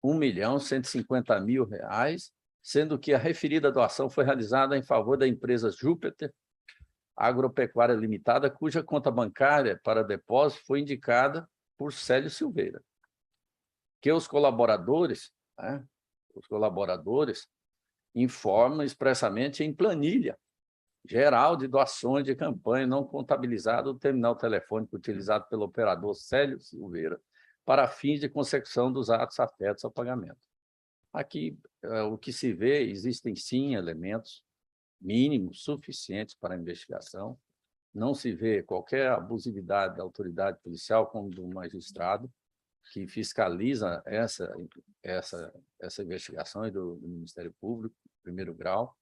1.150.000, sendo que a referida doação foi realizada em favor da empresa Júpiter Agropecuária Limitada, cuja conta bancária para depósito foi indicada por Célio Silveira. Que os colaboradores informam expressamente em planilha geral de doações de campanha não contabilizada do terminal telefônico utilizado pelo operador Célio Silveira para fins de consecução dos atos afetos ao pagamento. Aqui, o que se vê, existem sim elementos mínimos suficientes para a investigação, não se vê qualquer abusividade da autoridade policial como do magistrado, que fiscaliza essa investigação e do Ministério Público, primeiro grau,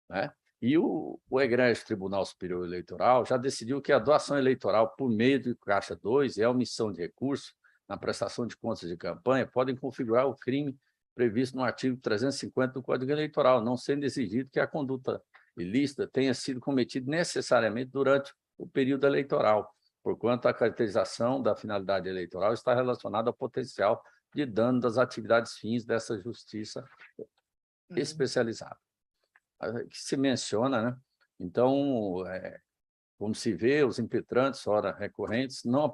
né? E o egrégio Tribunal Superior Eleitoral já decidiu que a doação eleitoral por meio de Caixa 2 e a omissão de recursos na prestação de contas de campanha podem configurar o crime previsto no artigo 350 do Código Eleitoral, não sendo exigido que a conduta ilícita tenha sido cometida necessariamente durante o período eleitoral, porquanto a caracterização da finalidade eleitoral está relacionada ao potencial de dano das atividades fins dessa justiça especializada. Que se menciona, né? Então, como se vê, os impetrantes, ora recorrentes, não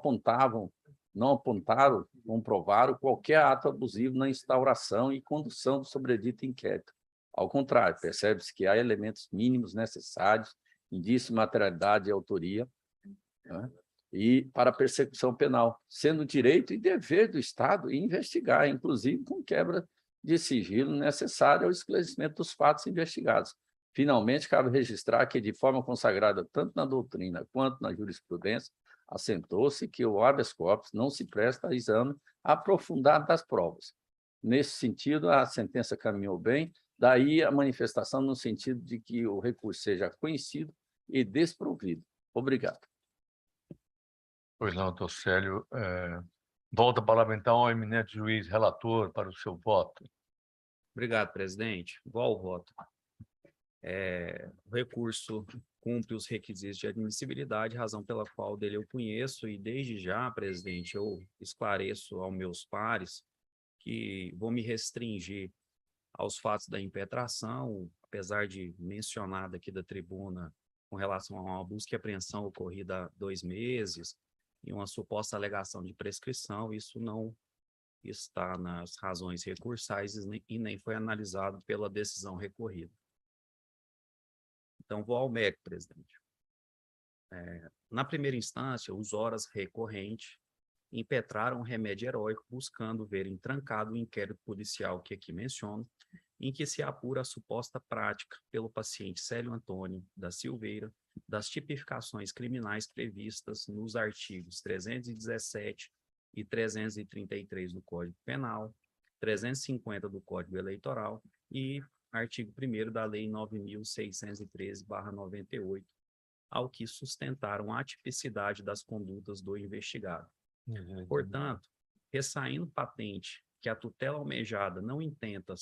comprovaram qualquer ato abusivo na instauração e condução do sobredito inquérito. Ao contrário, percebe-se que há elementos mínimos necessários, indício de materialidade e autoria, né? E para a persecução penal, sendo direito e dever do Estado investigar, inclusive com quebra de sigilo necessário ao esclarecimento dos fatos investigados. Finalmente, cabe registrar que, de forma consagrada tanto na doutrina quanto na jurisprudência, assentou-se que o habeas corpus não se presta a exame aprofundado das provas. Nesse sentido, a sentença caminhou bem, daí a manifestação no sentido de que o recurso seja conhecido e desprovido. Obrigado. Pois não, doutor Célio. Volta a palavra, então, ao eminente juiz relator para o seu voto. Obrigado, presidente. Igual o voto. O recurso cumpre os requisitos de admissibilidade, razão pela qual dele eu conheço, e desde já, presidente, eu esclareço aos meus pares que vou me restringir aos fatos da impetração, apesar de mencionado aqui da tribuna com relação a uma busca e apreensão ocorrida há 2 meses e uma suposta alegação de prescrição, isso não está nas razões recursais e nem foi analisado pela decisão recorrida. Então, vou ao mérito, presidente. Na primeira instância, os horas recorrentes impetraram um remédio heróico buscando ver entrancado o inquérito policial que aqui menciono, em que se apura a suposta prática pelo paciente Célio Antônio da Silveira das tipificações criminais previstas nos artigos 317 e 333 do Código Penal, 350 do Código Eleitoral e artigo 1º da Lei 9.613/98, ao que sustentaram a atipicidade das condutas do investigado. Portanto, ressaindo patente que a tutela almejada não intenta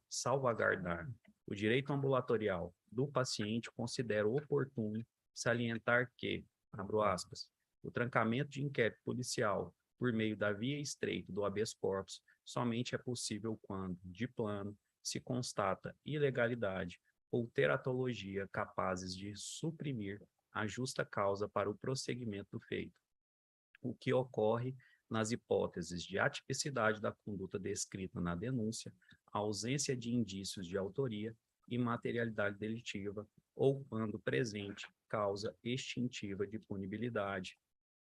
salvaguardar o direito ambulatorial do paciente, considero oportuno salientar que, abro aspas, o trancamento de inquérito policial por meio da via estreita do habeas corpus somente é possível quando, de plano, se constata ilegalidade ou teratologia capazes de suprimir a justa causa para o prosseguimento do feito. o que ocorre nas hipóteses de atipicidade da conduta descrita na denúncia, ausência de indícios de autoria e materialidade delitiva, ou quando presente causa extintiva de punibilidade.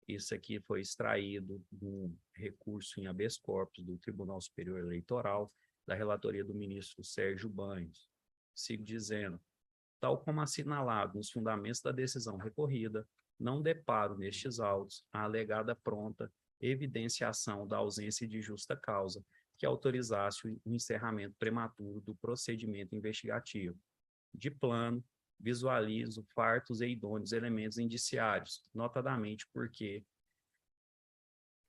Isso aqui foi extraído do recurso em habeas corpus do Tribunal Superior Eleitoral, da relatoria do ministro Sérgio Banhos. Sigo dizendo, tal como assinalado nos fundamentos da decisão recorrida, não deparo nestes autos a alegada pronta evidenciação da ausência de justa causa que autorizasse o encerramento prematuro do procedimento investigativo. De plano, visualizo fartos e idôneos elementos indiciários, notadamente porque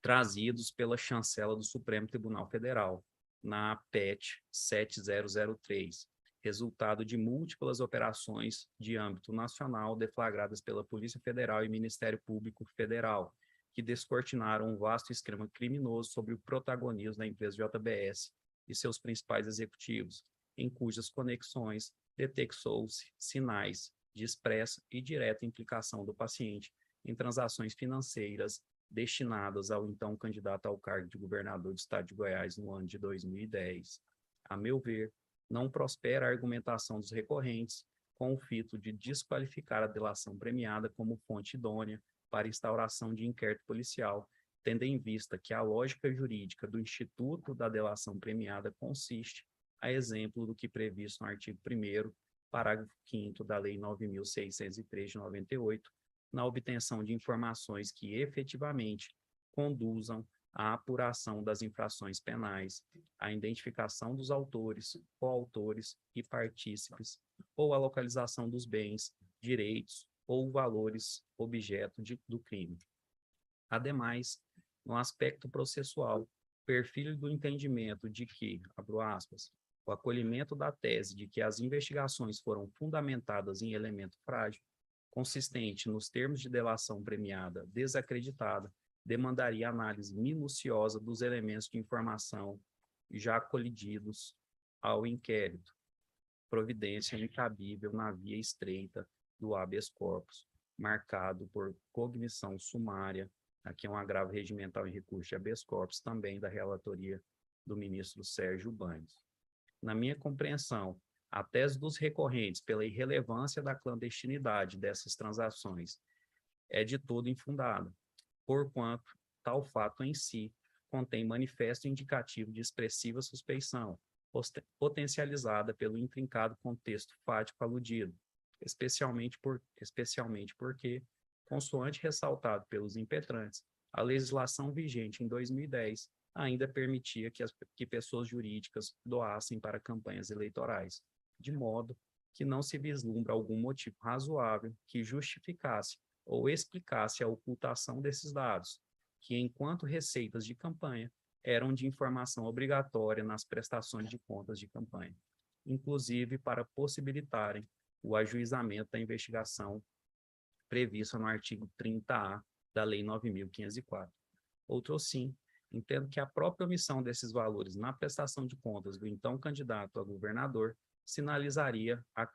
trazidos pela chancela do Supremo Tribunal Federal, na PET 7003, resultado de múltiplas operações de âmbito nacional deflagradas pela Polícia Federal e Ministério Público Federal, que descortinaram um vasto esquema criminoso sobre o protagonismo da empresa JBS e seus principais executivos, em cujas conexões detectou-se sinais de expressa e direta implicação do paciente em transações financeiras destinadas ao então candidato ao cargo de governador do estado de Goiás no ano de 2010. A meu ver, não prospera a argumentação dos recorrentes com o fito de desqualificar a delação premiada como fonte idônea para instauração de inquérito policial, tendo em vista que a lógica jurídica do Instituto da Delação Premiada consiste, a exemplo do que previsto no artigo 1º, parágrafo 5º da Lei 9.603 de 98, na obtenção de informações que efetivamente conduzam à apuração das infrações penais, à identificação dos autores, coautores e partícipes, ou à localização dos bens, direitos ou valores objeto do crime. Ademais, no aspecto processual, perfil do entendimento de que, abro aspas, o acolhimento da tese de que as investigações foram fundamentadas em elemento frágil, consistente nos termos de delação premiada desacreditada, demandaria análise minuciosa dos elementos de informação já colididos ao inquérito, providência incabível na via estreita do habeas corpus, marcado por cognição sumária, aqui é um agravo regimental em recurso de habeas corpus, também da relatoria do ministro Sérgio Banhos. Na minha compreensão, a tese dos recorrentes pela irrelevância da clandestinidade dessas transações é de todo infundada, porquanto tal fato em si contém manifesto indicativo de expressiva suspeição, potencializada pelo intrincado contexto fático aludido, especialmente porque, consoante ressaltado pelos impetrantes, a legislação vigente em 2010 ainda permitia que pessoas jurídicas doassem para campanhas eleitorais, de modo que não se vislumbra algum motivo razoável que justificasse ou explicasse a ocultação desses dados, que, enquanto receitas de campanha, eram de informação obrigatória nas prestações de contas de campanha, inclusive para possibilitarem o ajuizamento da investigação prevista no artigo 30A da Lei 9.504. Outro sim, entendo que a própria omissão desses valores na prestação de contas do então candidato a governador sinalizaria a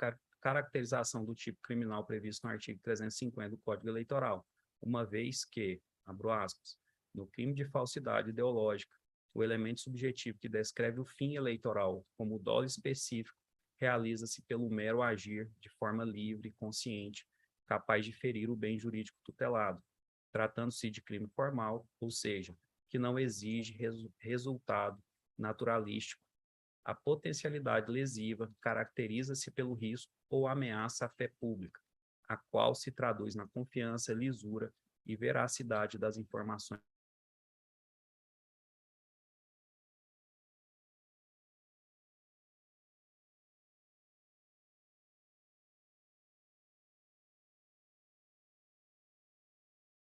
caracterização do tipo criminal previsto no artigo 350 do Código Eleitoral, uma vez que, abro aspas, no crime de falsidade ideológica, o elemento subjetivo que descreve o fim eleitoral como dolo específico realiza-se pelo mero agir de forma livre e consciente, capaz de ferir o bem jurídico tutelado, tratando-se de crime formal, ou seja, que não exige resultado naturalístico. A potencialidade lesiva caracteriza-se pelo risco ou ameaça à fé pública, a qual se traduz na confiança, lisura e veracidade das informações.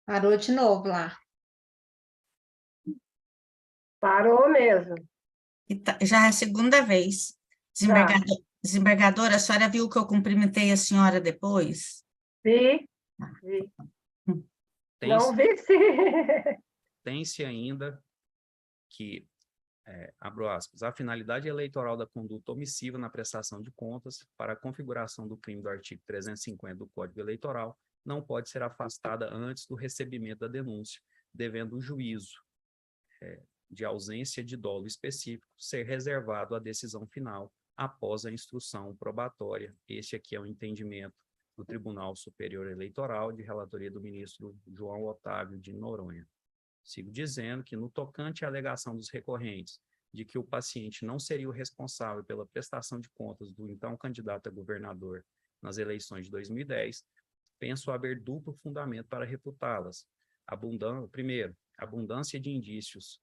Parou de novo lá. Parou mesmo. Já é a segunda vez. Desembargadora, a senhora viu que eu cumprimentei a senhora depois? Vi. Não vi, sim. Tem-se ainda que, abro aspas, a finalidade eleitoral da conduta omissiva na prestação de contas para a configuração do crime do artigo 350 do Código Eleitoral não pode ser afastada antes do recebimento da denúncia, devendo o juízo de ausência de dolo específico ser reservado à decisão final após a instrução probatória. Este aqui é o entendimento do Tribunal Superior Eleitoral, de relatoria do ministro João Otávio de Noronha. Sigo dizendo que, no tocante à alegação dos recorrentes de que o paciente não seria o responsável pela prestação de contas do então candidato a governador nas eleições de 2010, penso haver duplo fundamento para refutá-las. Primeiro, abundância de indícios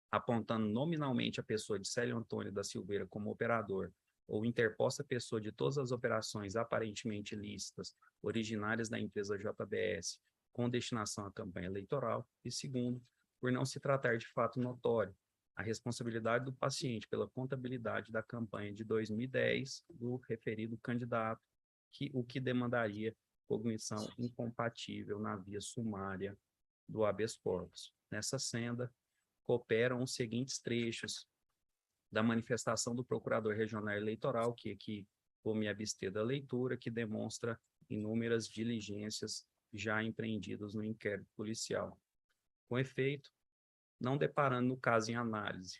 apontando nominalmente a pessoa de Célio Antônio da Silveira como operador ou interposta pessoa de todas as operações aparentemente ilícitas originárias da empresa JBS com destinação à campanha eleitoral. E segundo, por não se tratar de fato notório a responsabilidade do paciente pela contabilidade da campanha de 2010 do referido candidato, o que demandaria cognição incompatível na via sumária do habeas corpus. Nessa senda, cooperam os seguintes trechos da manifestação do Procurador Regional Eleitoral, que aqui vou me abster da leitura, que demonstra inúmeras diligências já empreendidas no inquérito policial. Com efeito, não deparando no caso em análise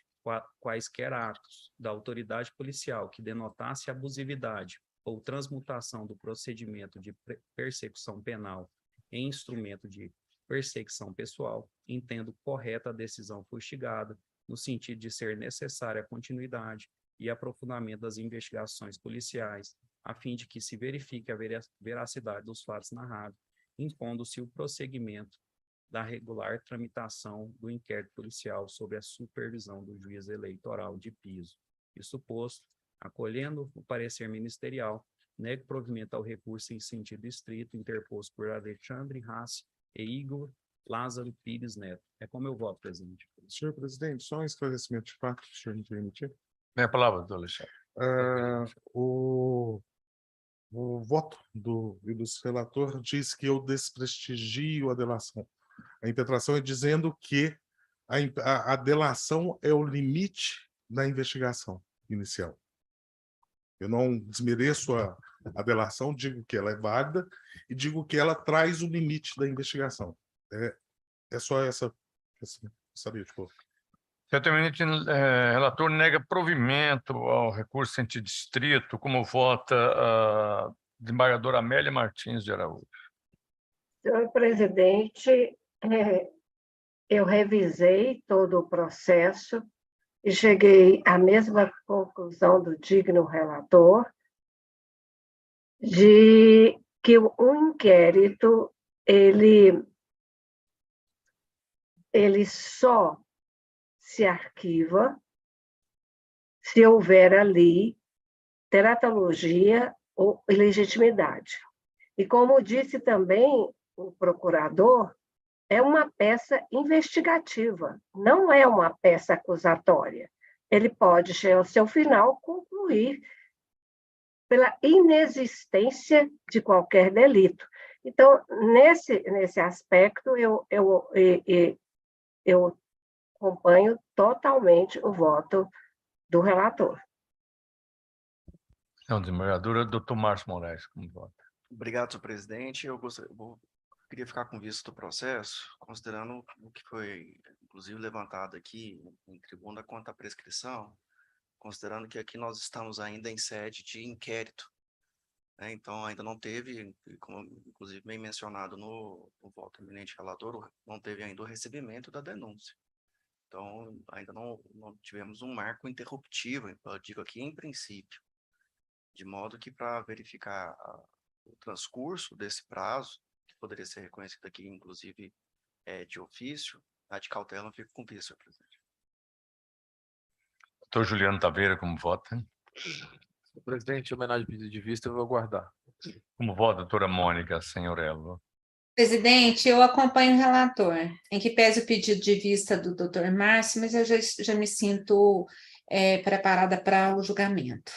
quaisquer atos da autoridade policial que denotasse abusividade ou transmutação do procedimento de persecução penal em instrumento de perseguição pessoal, entendo correta a decisão fustigada, no sentido de ser necessária a continuidade e aprofundamento das investigações policiais, a fim de que se verifique a veracidade dos fatos narrados, impondo-se o prosseguimento da regular tramitação do inquérito policial sob a supervisão do juiz eleitoral de piso. Isso posto, acolhendo o parecer ministerial, nego provimento ao recurso em sentido estrito interposto por Alexandre Rassi e Igor Lázaro Pires Neto. É como eu voto, presidente. Senhor presidente, só um esclarecimento de fato, se o senhor me permitir. Meia palavra, doutor Alexandre. O voto do relator diz que eu desprestigio a delação. A impetração é dizendo que a delação é o limite da investigação inicial. Eu não desmereço a delação, digo que ela é válida e digo que ela traz o limite da investigação. É só essa sabia, tipo. Certamente, relator nega provimento ao recurso antidistrito, como vota a desembargadora Amélia Martins de Araújo. Senhor presidente, eu revisei todo o processo e cheguei à mesma conclusão do digno relator, de que o inquérito ele só se arquiva se houver ali teratologia ou ilegitimidade. E como disse também o procurador, é uma peça investigativa, não é uma peça acusatória. Ele pode, ao seu final, concluir pela inexistência de qualquer delito. Então, nesse aspecto, eu acompanho totalmente o voto do relator. Não, desembargadora, doutor Márcio Moraes, como vota? Obrigado, senhor presidente. Eu queria ficar com vista do processo, considerando o que foi, inclusive, levantado aqui em tribuna quanto à prescrição, considerando que aqui nós estamos ainda em sede de inquérito, né? Então, ainda não teve, como inclusive bem mencionado no voto do eminente relator, não teve ainda o recebimento da denúncia. Então, ainda não tivemos um marco interruptivo, eu digo aqui em princípio, de modo que para verificar o transcurso desse prazo, que poderia ser reconhecido aqui, inclusive, de ofício, a de cautela não fica cumprida, senhor presidente. Doutor Juliano Taveira, como vota? Senhor presidente, em homenagem ao pedido de vista, eu vou aguardar. Como vota, doutora Mônica Senhorello? Presidente, eu acompanho o relator, em que pese o pedido de vista do doutor Márcio, mas eu já me sinto preparada para o julgamento.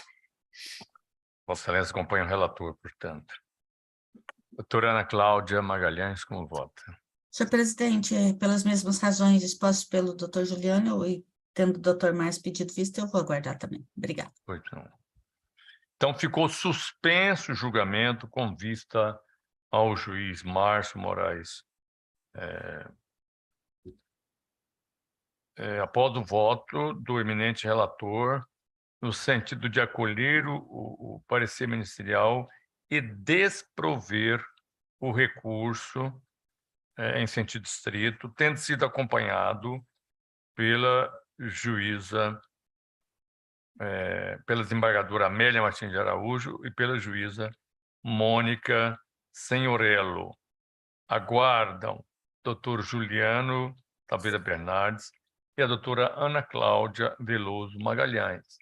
Vossa Excelência acompanha o relator, portanto. Doutora Ana Cláudia Magalhães, como vota? Senhor presidente, pelas mesmas razões expostas pelo doutor Juliano, e tendo o doutor Márcio pedido vista, eu vou aguardar também. Obrigada. Pois não. Então, ficou suspenso o julgamento com vista ao juiz Márcio Moraes após o voto do eminente relator, no sentido de acolher o parecer ministerial e desprover o recurso em sentido estrito, tendo sido acompanhado pela juíza, pela desembargadora Amélia Martins de Araújo e pela juíza Mônica Senhorello. Aguardam Dr. Juliano Taveira Bernardes e a doutora Ana Cláudia Veloso Magalhães.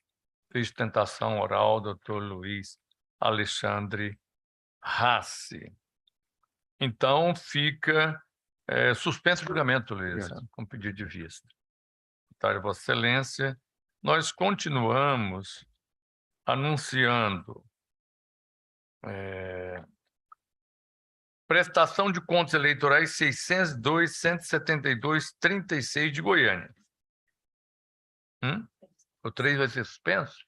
Fez tentação oral, Dr. Luiz Alexandre Rassi. Então, fica suspenso o julgamento, Luiz, com pedido de vista. Vossa Excelência, nós continuamos anunciando prestação de contas eleitorais 602.172.36 de Goiânia. O 3 vai ser suspenso?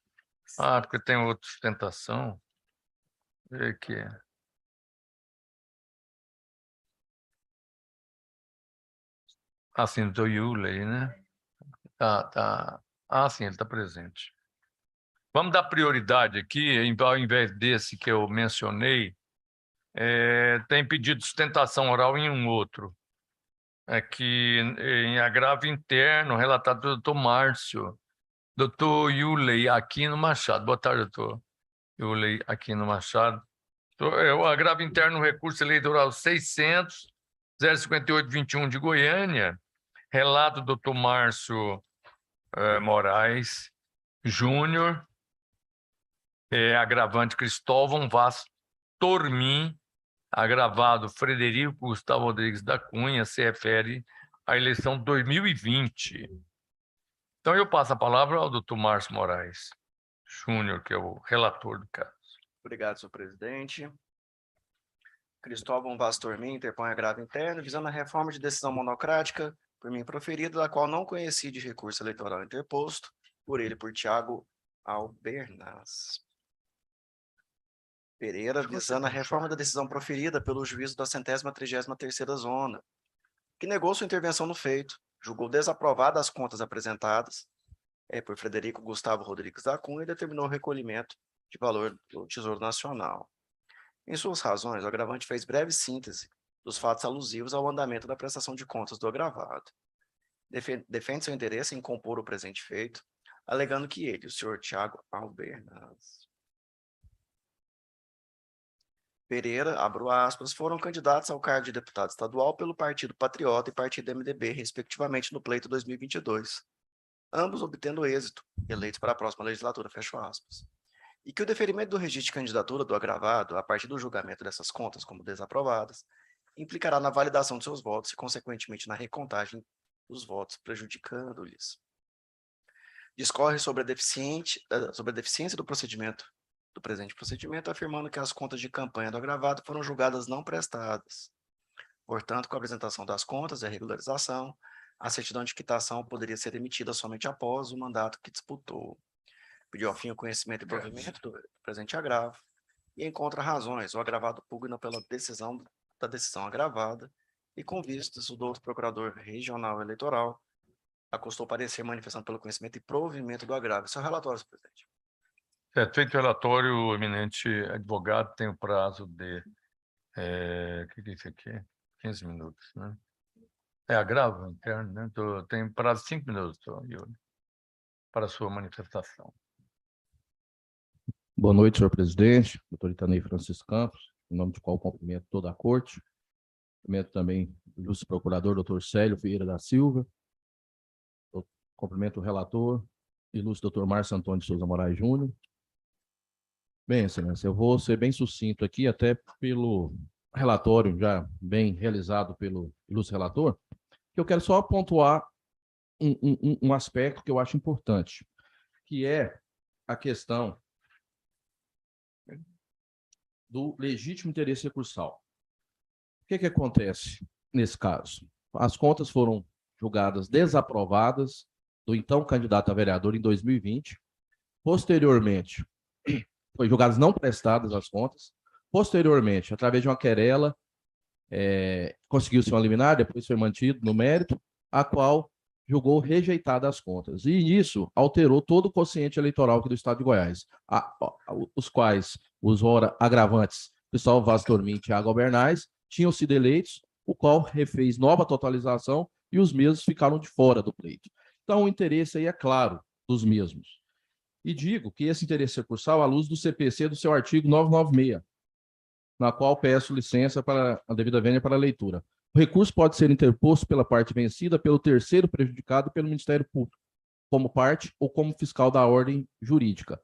Ah, porque tem outra sustentação. Vê aqui. Assim, do Yuley, né? Tá. Ah, sim, ele está presente. Vamos dar prioridade aqui, ao invés desse que eu mencionei, tem pedido de sustentação oral em um outro. Aqui, em agravo interno, relatado pelo doutor Márcio. Doutor Yuley Aquino Machado. Boa tarde, doutor Yuley Aquino Machado. O agravo interno, recurso eleitoral 600.058.21 de Goiânia, relato do doutor Márcio Moraes Júnior, agravante Cristóvão Vaz Tormin, agravado Frederico Gustavo Rodrigues da Cunha, se refere à eleição 2020. Então, eu passo a palavra ao doutor Márcio Moraes Júnior, que é o relator do caso. Obrigado, senhor presidente. Cristóvão Vaz Tormin interpõe agravo interno, visando a reforma de decisão monocrática por mim proferida, da qual não conheci de recurso eleitoral interposto por ele, por Tiago Albernaz Pereira, visando a reforma da decisão proferida pelo juízo da 133ª Zona, que negou sua intervenção no feito, julgou desaprovadas as contas apresentadas por Frederico Gustavo Rodrigues da Cunha e determinou o recolhimento de valor do Tesouro Nacional. Em suas razões, o agravante fez breve síntese dos fatos alusivos ao andamento da prestação de contas do agravado. Defende seu interesse em compor o presente feito, alegando que ele, o senhor Tiago Albernaz Pereira, abro aspas, foram candidatos ao cargo de deputado estadual pelo Partido Patriota e Partido MDB, respectivamente, no pleito 2022, ambos obtendo êxito, eleitos para a próxima legislatura, fecho aspas. E que o deferimento do registro de candidatura do agravado, a partir do julgamento dessas contas como desaprovadas, implicará na validação de seus votos e, consequentemente, na recontagem dos votos, prejudicando-lhes. Discorre sobre a deficiência do presente procedimento, afirmando que as contas de campanha do agravado foram julgadas não prestadas. Portanto, com a apresentação das contas e a regularização, a certidão de quitação poderia ser emitida somente após o mandato que disputou. Pediu ao fim o conhecimento e provimento do presente agravo e encontra razões. O agravado pugna pela decisão agravada e, com vistas, o doutor procurador regional eleitoral acostou parecer manifestando pelo conhecimento e provimento do agravo. Esse é o relatório, senhor presidente. Feito o relatório, o eminente advogado tem o prazo de... O que é isso aqui? 15 minutos, né? É agravo interno, né? Tem prazo de 5 minutos, Yuri, para a sua manifestação. Boa noite, senhor presidente, doutor Itanei Francisco Campos, em nome do qual cumprimento toda a corte. Cumprimento também o ilustre procurador, doutor Célio Vieira da Silva. Cumprimento o relator, ilustre doutor Márcio Antônio de Souza Moraes Júnior. Bem, excelência, eu vou ser bem sucinto aqui, até pelo relatório já bem realizado pelo ilustre relator, que eu quero só pontuar um aspecto que eu acho importante, que é a questão do legítimo interesse recursal. O que acontece nesse caso? As contas foram julgadas desaprovadas do então candidato a vereador em 2020. Posteriormente, foi julgadas não prestadas as contas. Posteriormente, através de uma querela, conseguiu-se uma liminar, depois foi mantido no mérito, a qual julgou rejeitadas as contas. E isso alterou todo o quociente eleitoral aqui do Estado de Goiás, os quais os ora agravantes, Cristóvão Vaz Dormin e Thiago Albernaz, tinham sido eleitos, o qual refez nova totalização e os mesmos ficaram de fora do pleito. Então, o interesse aí é claro dos mesmos. E digo que esse interesse recursal, à luz do CPC do seu artigo 996, na qual peço licença para a devida vênia para a leitura. O recurso pode ser interposto pela parte vencida, pelo terceiro prejudicado e pelo Ministério Público, como parte ou como fiscal da ordem jurídica.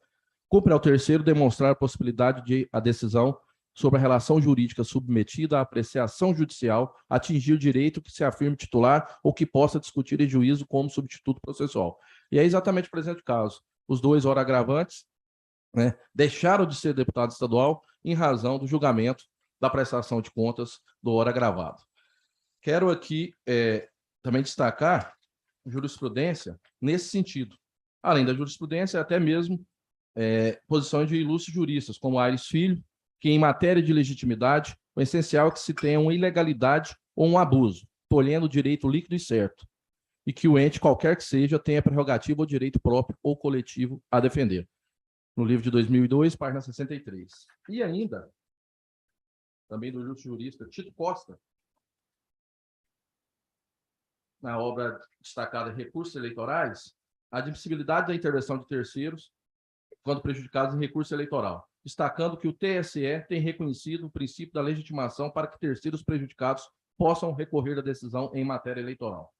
Cumpre ao terceiro demonstrar a possibilidade de a decisão sobre a relação jurídica submetida à apreciação judicial atingir o direito que se afirme titular ou que possa discutir em juízo como substituto processual. E é exatamente o presente caso. Os dois ora agravantes, né, deixaram de ser deputado estadual em razão do julgamento da prestação de contas do ora agravado. Quero aqui também destacar jurisprudência nesse sentido. Além da jurisprudência, até mesmo posições de ilustres juristas, como Aires Filho, que em matéria de legitimidade, o essencial é que se tenha uma ilegalidade ou um abuso, tolhendo o direito líquido e certo, e que o ente, qualquer que seja, tenha prerrogativa ou direito próprio ou coletivo a defender. No livro de 2002, página 63. E ainda, também do ilustre jurista Tito Costa, na obra destacada Recursos Eleitorais, a admissibilidade da intervenção de terceiros quando prejudicados em recurso eleitoral, destacando que o TSE tem reconhecido o princípio da legitimação para que terceiros prejudicados possam recorrer da decisão em matéria eleitoral.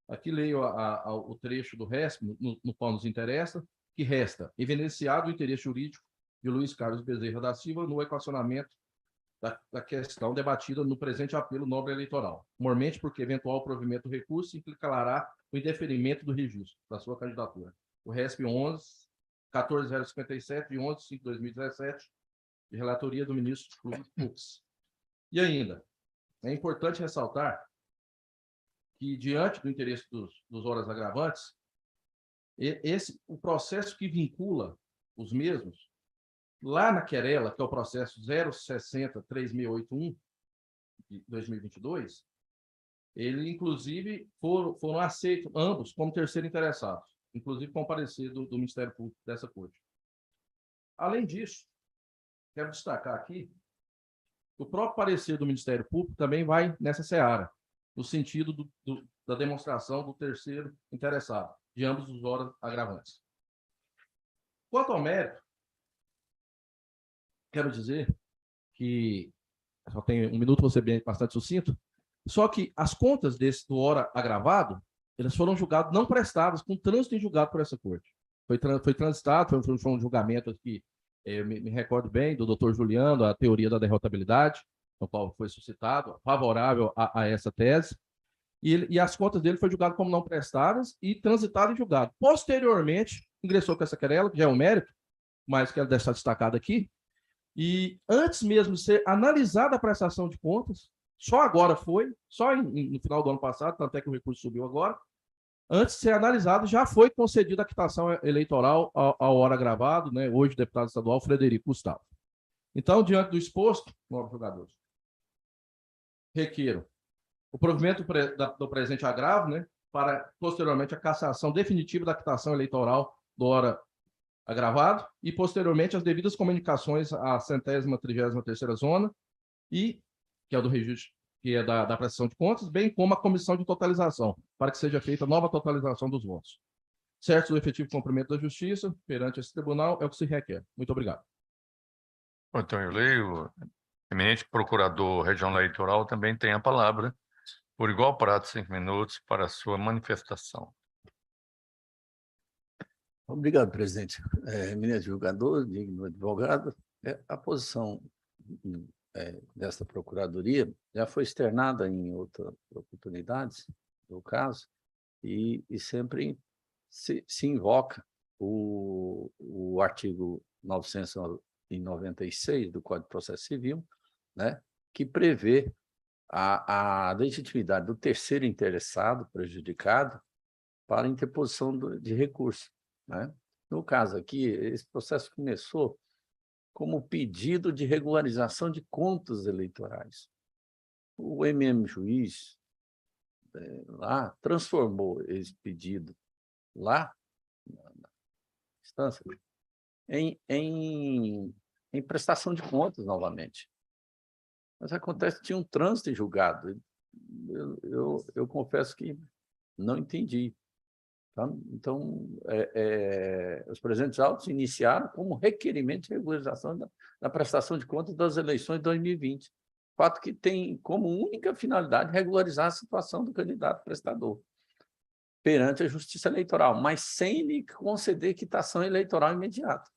Aqui leio o trecho do RESP, no qual nos interessa, que resta evidenciado o interesse jurídico de Luiz Carlos Bezerra da Silva no equacionamento da questão debatida no presente apelo nobre eleitoral, mormente porque eventual provimento do recurso implicará o indeferimento do registro da sua candidatura. O RESP 14057, de 11/5/2017, de relatoria do ministro Fux. E ainda, é importante ressaltar que, diante do interesse dos horas agravantes, o processo que vincula os mesmos, lá na querela, que é o processo 060-3681, de 2022, ele, inclusive, foram aceitos ambos como terceiro interessados, inclusive com parecer do Ministério Público dessa corte. Além disso, quero destacar aqui, o próprio parecer do Ministério Público também vai nessa seara, no sentido da demonstração do terceiro interessado, de ambos os horas agravantes. Quanto ao mérito, quero dizer que, só tenho um minuto, vou ser bastante sucinto, só que as contas do hora agravado, elas foram julgadas não prestadas, com trânsito em julgado por essa corte. Foi transitado, foi um julgamento que me recordo bem, do doutor Juliano, a teoria da derrotabilidade, no qual foi suscitado, favorável a essa tese, e as contas dele foram julgadas como não prestadas e transitado em julgado. Posteriormente, ingressou com essa querela, que já é um mérito, mas quero deixar destacado aqui, e antes mesmo de ser analisada a prestação de contas, só agora foi, só no final do ano passado, tanto é que o recurso subiu agora, antes de ser analisado, já foi concedida a quitação eleitoral ao hora agravado, né, hoje deputado estadual Frederico Gustavo. Então, diante do exposto, novos jogadores, requeiro o provimento do presente agravo, né, para, posteriormente, a cassação definitiva da quitação eleitoral do hora agravado e, posteriormente, as devidas comunicações à 133ª zona, e que é do registro, que é da prestação de contas, bem como a comissão de totalização, para que seja feita nova totalização dos votos. Certo do efetivo cumprimento da justiça, perante esse tribunal, é o que se requer. Muito obrigado. Então, eu leio, o eminente procurador regional eleitoral também tem a palavra, por igual prazo, 5 minutos, para a sua manifestação. Obrigado, presidente. Eminente julgador, digno advogado, a posição desta procuradoria já foi externada em outras oportunidades do caso e sempre se invoca o artigo 996 do Código de Processo Civil, né, que prevê a legitimidade do terceiro interessado, prejudicado, para a interposição de recurso, né? No caso aqui, esse processo começou como pedido de regularização de contas eleitorais. O MM Juiz, lá transformou esse pedido lá na instância em prestação de contas novamente. Mas acontece que tinha um trânsito em julgado. Eu confesso que não entendi. Tá? Então, os presentes autos iniciaram como requerimento de regularização da prestação de contas das eleições de 2020. Fato que tem como única finalidade regularizar a situação do candidato prestador perante a Justiça Eleitoral, mas sem lhe conceder quitação eleitoral imediata.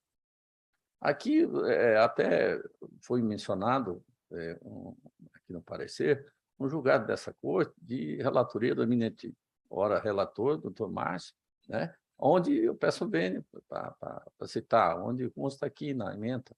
Aqui até foi mencionado, aqui no parecer, um julgado dessa corte de relatoria do eminente ora relator, doutor Márcio, né? Onde eu peço bem para citar, onde consta aqui na ementa,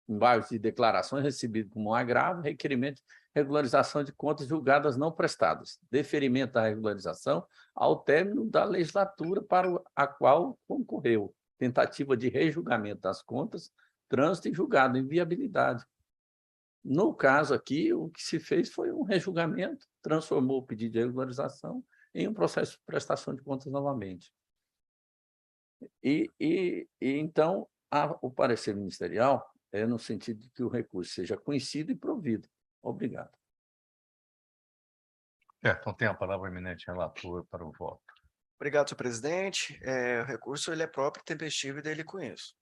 embargos de declarações recebidas como um agravo, requerimento de regularização de contas julgadas não prestadas, deferimento da regularização ao término da legislatura para a qual concorreu, tentativa de rejulgamento das contas, trânsito e julgado, inviabilidade. No caso aqui, o que se fez foi um rejulgamento, transformou o pedido de regularização em um processo de prestação de contas novamente. Então, o parecer ministerial é no sentido de que o recurso seja conhecido e provido. Obrigado. Então tem a palavra o eminente relator para o voto. Obrigado, senhor presidente. O recurso ele é próprio, tempestivo e dele conheço.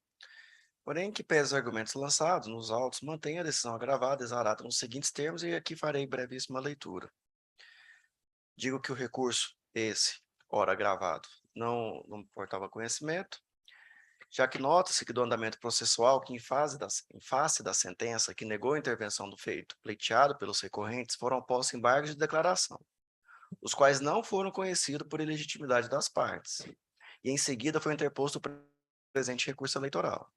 Porém, que pese os argumentos lançados nos autos, mantém a decisão agravada, exarada nos seguintes termos, e aqui farei brevíssima leitura. Digo que o recurso, esse, ora agravado, não portava conhecimento, já que nota-se que do andamento processual, que em face da sentença que negou a intervenção do feito pleiteado pelos recorrentes, foram postos embargos de declaração, os quais não foram conhecidos por ilegitimidade das partes, e em seguida foi interposto o presente recurso eleitoral.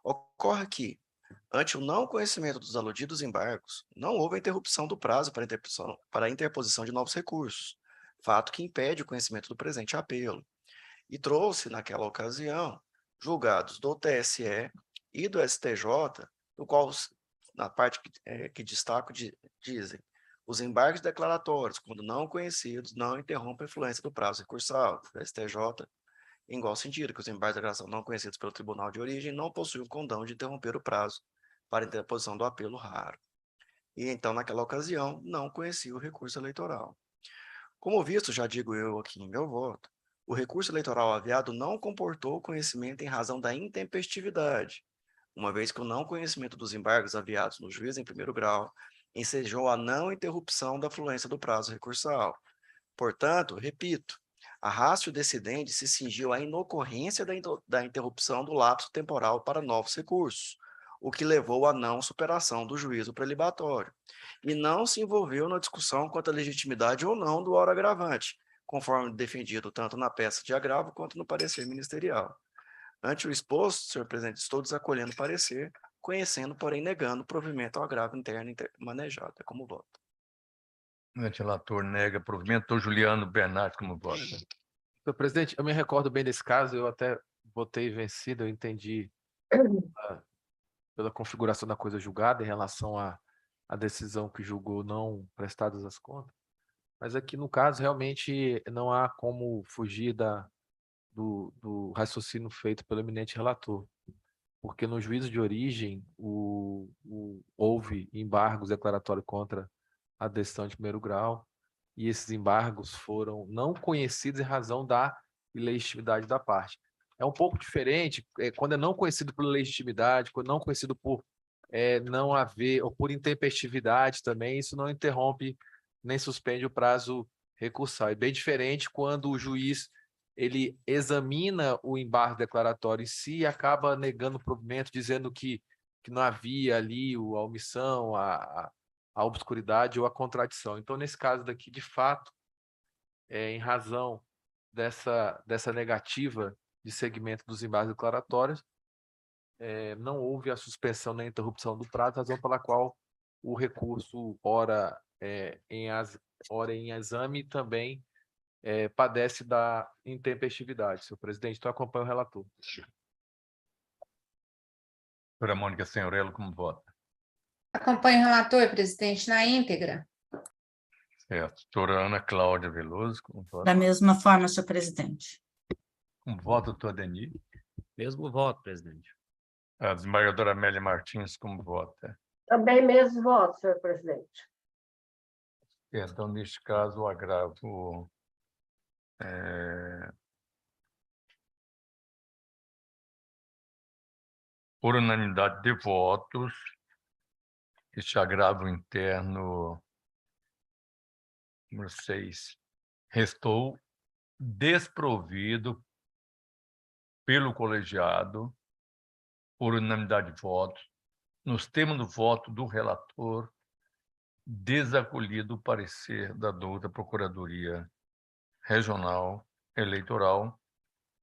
Ocorre que, ante o não conhecimento dos aludidos embargos, não houve interrupção do prazo para a interposição de novos recursos, fato que impede o conhecimento do presente apelo, e trouxe, naquela ocasião, julgados do TSE e do STJ, no qual, na parte que destaco, dizem: os embargos declaratórios, quando não conhecidos, não interrompem a fluência do prazo recursal. Do STJ, em igual sentido, que os embargos de declaração não conhecidos pelo tribunal de origem não possuem o condão de interromper o prazo para interposição do apelo raro. E então, naquela ocasião, não conhecia o recurso eleitoral. Como visto, já digo eu aqui em meu voto, o recurso eleitoral aviado não comportou conhecimento em razão da intempestividade, uma vez que o não conhecimento dos embargos aviados no juízo em primeiro grau ensejou a não interrupção da fluência do prazo recursal. Portanto, repito, a ratio decidente se cingiu à inocorrência da interrupção do lapso temporal para novos recursos, o que levou à não superação do juízo prelibatório, e não se envolveu na discussão quanto à legitimidade ou não do ora agravante, conforme defendido tanto na peça de agravo quanto no parecer ministerial. Ante o exposto, senhor presidente, estou desacolhendo o parecer, conhecendo, porém negando o provimento ao agravo interno manejado. É como voto. O eminente relator nega provimento. Doutor Juliano Bernardo, como voto? Senhor presidente, eu me recordo bem desse caso, eu até votei vencido, eu entendi pela configuração da coisa julgada em relação à decisão que julgou não prestadas as contas, mas aqui no caso realmente não há como fugir do raciocínio feito pelo eminente relator, porque no juízo de origem houve embargos declaratórios contra a decisão de primeiro grau, e esses embargos foram não conhecidos em razão da ilegitimidade da parte. É um pouco diferente quando é não conhecido por legitimidade, quando não conhecido por não haver, ou por intempestividade também, isso não interrompe nem suspende o prazo recursal. É bem diferente quando o juiz ele examina o embargo declaratório em si e acaba negando o provimento, dizendo que não havia ali a omissão, a obscuridade ou a contradição. Então, nesse caso daqui, de fato, em razão dessa negativa de segmento dos embargos declaratórios, não houve a suspensão nem interrupção do prazo, razão pela qual o recurso, ora em exame, também padece da intempestividade. Senhor presidente, então acompanho o relator. Doutora Mônica Senhorello, como vota? Acompanho o relator, presidente, na íntegra. Doutora Ana Cláudia Veloso, com voto. Da mesma forma, senhor presidente. Com voto, doutor Denis. Mesmo voto, presidente. A desembargadora Amélia Martins, como vota? Também mesmo voto, senhor presidente. Então, neste caso, o agravo por unanimidade de votos, este agravo interno número 6 restou desprovido pelo colegiado por unanimidade de votos, nos termos do voto do relator, desacolhido o parecer da douta Procuradoria Regional Eleitoral,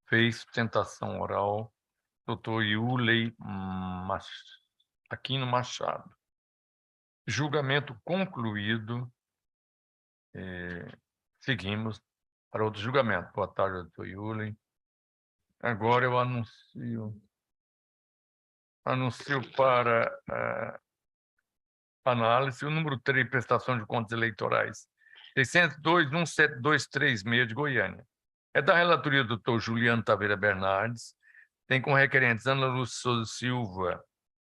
fez sustentação oral, doutor Iulei Aquino Machado. Julgamento concluído, seguimos para outro julgamento. Boa tarde, doutor Iulei. Agora eu anuncio para análise o número 3, prestação de contas eleitorais, 602.1723 de Goiânia. É da relatoria do doutor Juliano Taveira Bernardes, tem como requerentes Ana Lúcia Souza Silva,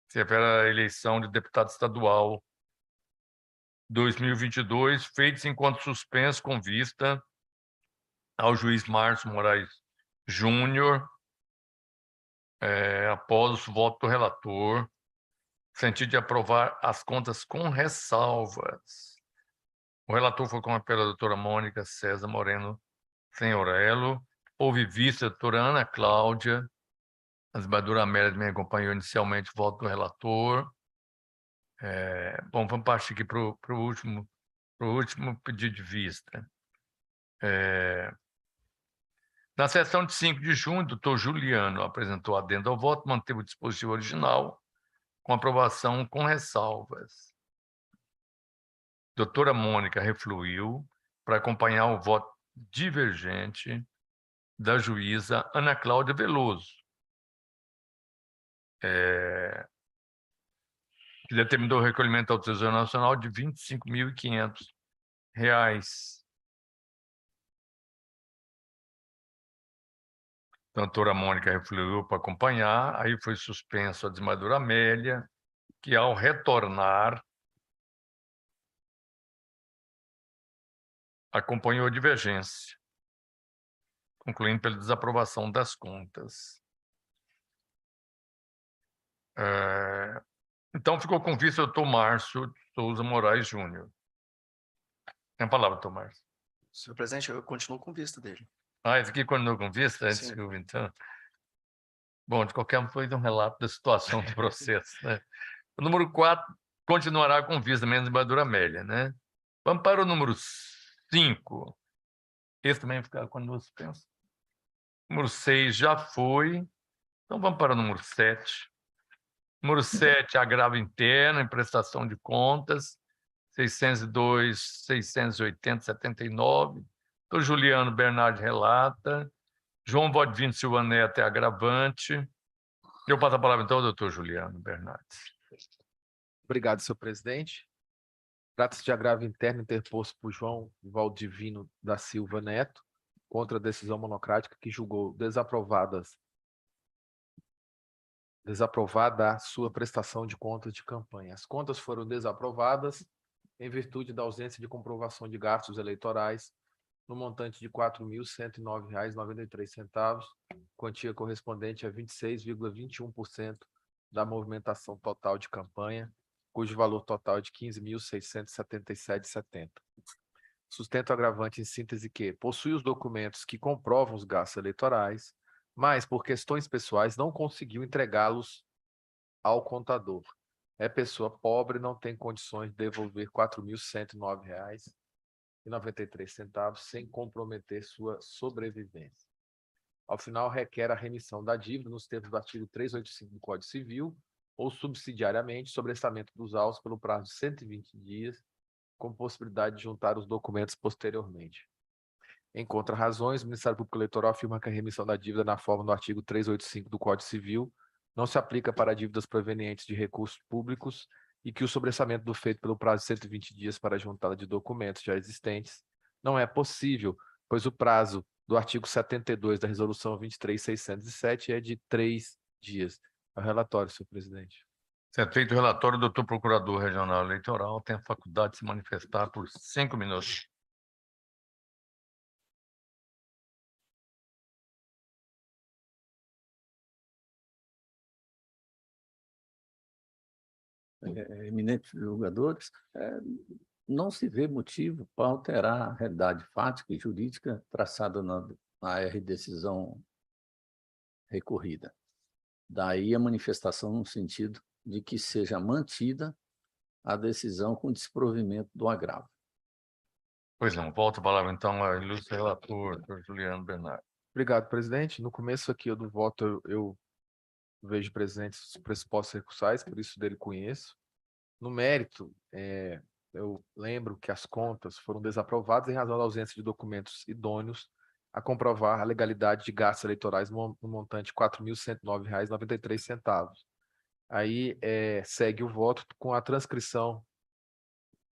se refere à eleição de deputado estadual 2022, feitos enquanto suspenso com vista ao juiz Márcio Moraes Júnior, após o voto do relator, no sentido de aprovar as contas com ressalvas. O relator foi com pela doutora Mônica César Moreno Senhorello, houve vista a doutora Ana Cláudia, a desembargadora Amélia me acompanhou inicialmente o voto do relator. Bom, vamos partir aqui para o último pedido de vista. Na sessão de 5 de junho, o doutor Juliano apresentou adendo ao voto, manteve o dispositivo original, com aprovação com ressalvas. Doutora Mônica refluiu para acompanhar o voto divergente da juíza Ana Cláudia Veloso, que determinou o recolhimento ao Tesouro Nacional de R$ 25.500. A doutora Mônica refluiu para acompanhar, aí foi suspenso a desembargadora Amélia, que ao retornar acompanhou a divergência, concluindo pela desaprovação das contas. Então, ficou com vista o doutor Márcio Souza Moraes Júnior. Tem a palavra, doutor Márcio. Senhor presidente, eu continuo com vista dele. Esse aqui continuou com vista? Sim. Desculpa, então. Bom, de qualquer modo, foi um relato da situação do processo, né? O número 4 continuará com vista, menos desembargadora Amélia, né? Vamos para o número 5. Esse também vai ficar com a suspenso. O número 6 já foi. Então, vamos para o número 7. Número 7, agravo interno em prestação de contas, 602.680.79. Doutor Juliano Bernardi relata. João Vodvino Silva Neto é agravante. Eu passo a palavra, então, ao doutor Juliano Bernardes. Obrigado, senhor presidente. Trata-se de agravo interno interposto por João Valdivino da Silva Neto contra a decisão monocrática que julgou desaprovada a sua prestação de contas de campanha. As contas foram desaprovadas em virtude da ausência de comprovação de gastos eleitorais no montante de R$ 4.109,93, quantia correspondente a 26,21% da movimentação total de campanha, cujo valor total é de R$ 15.677,70. Sustento agravante em síntese que possui os documentos que comprovam os gastos eleitorais, mas, por questões pessoais, não conseguiu entregá-los ao contador. É pessoa pobre e não tem condições de devolver R$ 4.109,93 sem comprometer sua sobrevivência. Ao final, requer a remissão da dívida nos termos do artigo 385 do Código Civil ou, subsidiariamente, sobrestamento dos autos pelo prazo de 120 dias, com possibilidade de juntar os documentos posteriormente. Em contra-razões, o Ministério Público Eleitoral afirma que a remissão da dívida na forma do artigo 385 do Código Civil não se aplica para dívidas provenientes de recursos públicos e que o sobressamento do feito pelo prazo de 120 dias para a juntada de documentos já existentes não é possível, pois o prazo do artigo 72 da Resolução 23.607 é de 3 dias. É o relatório, senhor presidente. Sendo feito o relatório, o doutor Procurador Regional Eleitoral tem a faculdade de se manifestar por 5 minutos. Eminentes julgadores, não se vê motivo para alterar a realidade fática e jurídica traçada na R-decisão recorrida. Daí a manifestação no sentido de que seja mantida a decisão com desprovimento do agravo. Pois não, volto a palavra então ao ilustre relator, doutor Juliano Bernardo. Obrigado, presidente. No começo aqui do voto, eu vejo presentes os pressupostos recursais, por isso dele conheço. No mérito, eu lembro que as contas foram desaprovadas em razão da ausência de documentos idôneos a comprovar a legalidade de gastos eleitorais no montante de R$ 4.109,93. Aí segue o voto com a transcrição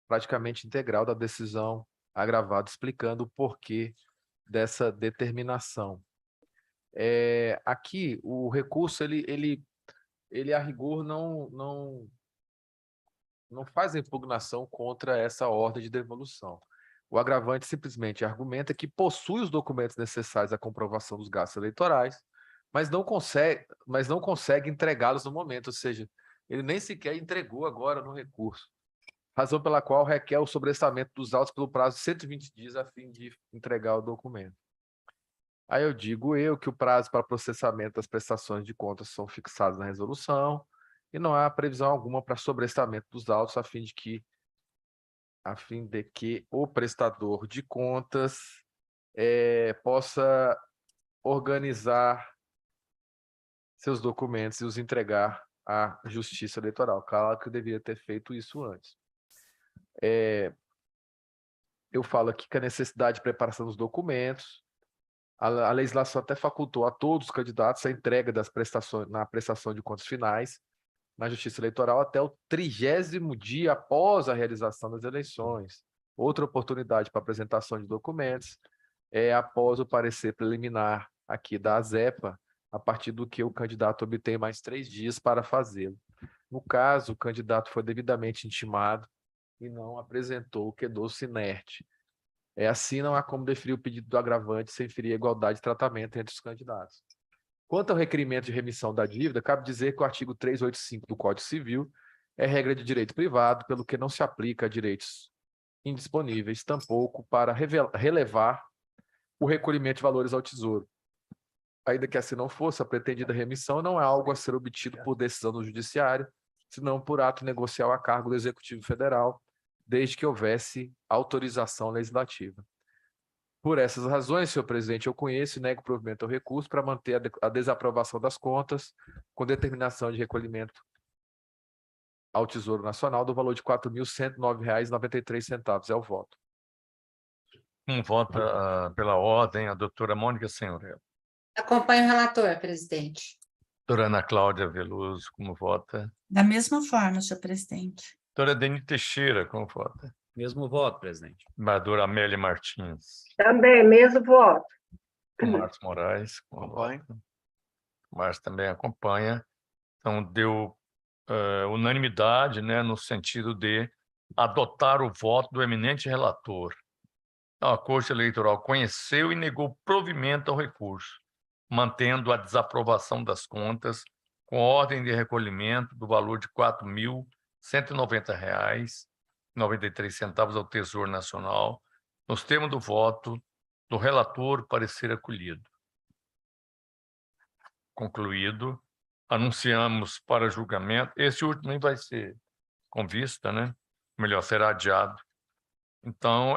praticamente integral da decisão agravada, explicando o porquê dessa determinação. Aqui, o recurso, ele a rigor, não faz impugnação contra essa ordem de devolução. O agravante simplesmente argumenta que possui os documentos necessários à comprovação dos gastos eleitorais, mas não consegue entregá-los no momento, ou seja, ele nem sequer entregou agora no recurso, razão pela qual requer o sobrestamento dos autos pelo prazo de 120 dias a fim de entregar o documento. Aí eu digo que o prazo para processamento das prestações de contas são fixados na resolução e não há previsão alguma para sobrestamento dos autos a fim de que o prestador de contas possa organizar seus documentos e os entregar à Justiça Eleitoral. Claro que eu deveria ter feito isso antes. Eu falo aqui que a necessidade de preparação dos documentos, a legislação até facultou a todos os candidatos a entrega das prestações na prestação de contas finais na Justiça Eleitoral até o 30º dia após a realização das eleições. Outra oportunidade para apresentação de documentos após o parecer preliminar aqui da ASEPA, a partir do que o candidato obtém mais 3 dias para fazê-lo. No caso, o candidato foi devidamente intimado e não apresentou, quedou-se inerte. Assim, não há como deferir o pedido do agravante sem ferir a igualdade de tratamento entre os candidatos. Quanto ao requerimento de remissão da dívida, cabe dizer que o artigo 385 do Código Civil é regra de direito privado, pelo que não se aplica a direitos indisponíveis, tampouco para relevar o recolhimento de valores ao Tesouro. Ainda que assim não fosse, a pretendida remissão não é algo a ser obtido por decisão do Judiciário, senão por ato negocial a cargo do Executivo Federal, desde que houvesse autorização legislativa. Por essas razões, senhor presidente, eu conheço e nego provimento ao recurso para manter a desaprovação das contas com determinação de recolhimento ao Tesouro Nacional do valor de R$ 4.109,93. É o voto. Vota pela ordem a doutora Mônica Senhorello. Acompanho o relator, presidente. Doutora Ana Cláudia Veloso, como vota? Da mesma forma, senhor presidente. Doutora Deni Teixeira, como vota? Mesmo voto, presidente. Desembargadora Amélia Martins. Também, mesmo voto. Márcio Moraes, como vota? Márcio também acompanha. Então, deu unanimidade, né, no sentido de adotar o voto do eminente relator. A Corte Eleitoral conheceu e negou provimento ao recurso, mantendo a desaprovação das contas com ordem de recolhimento do valor de R$ 4.190,93 ao Tesouro Nacional, nos termos do voto do relator, parecer acolhido. Concluído, anunciamos para julgamento. Esse último nem vai ser com vista, né? Melhor, será adiado. Então,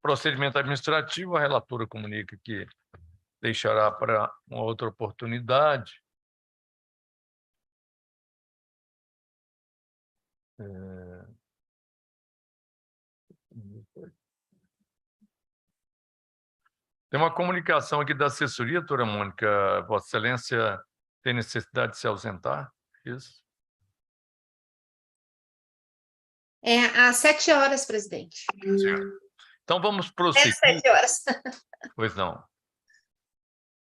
procedimento administrativo, a relatora comunica que deixará para uma outra oportunidade. Tem uma comunicação aqui da assessoria, doutora Mônica. Vossa Excelência tem necessidade de se ausentar? Isso. Às 7 horas, presidente. Então, vamos Às prosseguir. 7 horas. Pois não.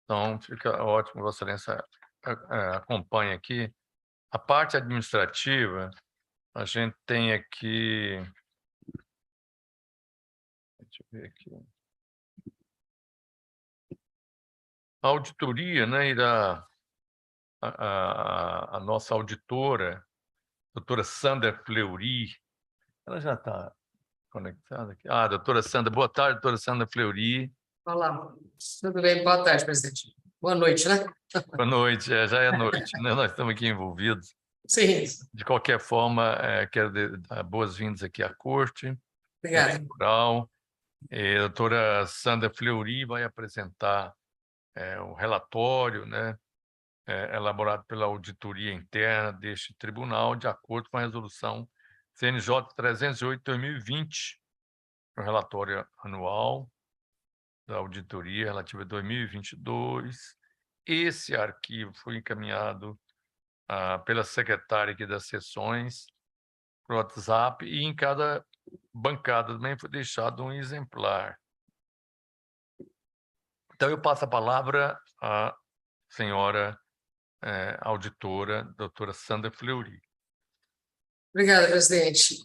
Então, fica ótimo, Vossa Excelência acompanha aqui. A parte administrativa, a gente tem aqui... Deixa eu ver aqui. A auditoria, né, irá... A nossa auditora, doutora Sandra Fleury, ela já está conectada aqui. Doutora Sandra, boa tarde, doutora Sandra Fleury. Olá, tudo bem? Boa tarde, presidente. Boa noite, né? Boa noite, já é noite, né? Nós estamos aqui envolvidos. Sim. De qualquer forma, quero dar boas-vindas aqui à Corte Eleitoral. A doutora Sandra Fleury vai apresentar o relatório, né, elaborado pela auditoria interna deste tribunal, de acordo com a resolução CNJ 308/2020, o relatório anual da auditoria relativa a 2022. Esse arquivo foi encaminhado pela secretária aqui das sessões para o WhatsApp, e em cada bancada também foi deixado um exemplar. Então, eu passo a palavra à senhora auditora, doutora Sandra Fleury. Obrigada, presidente.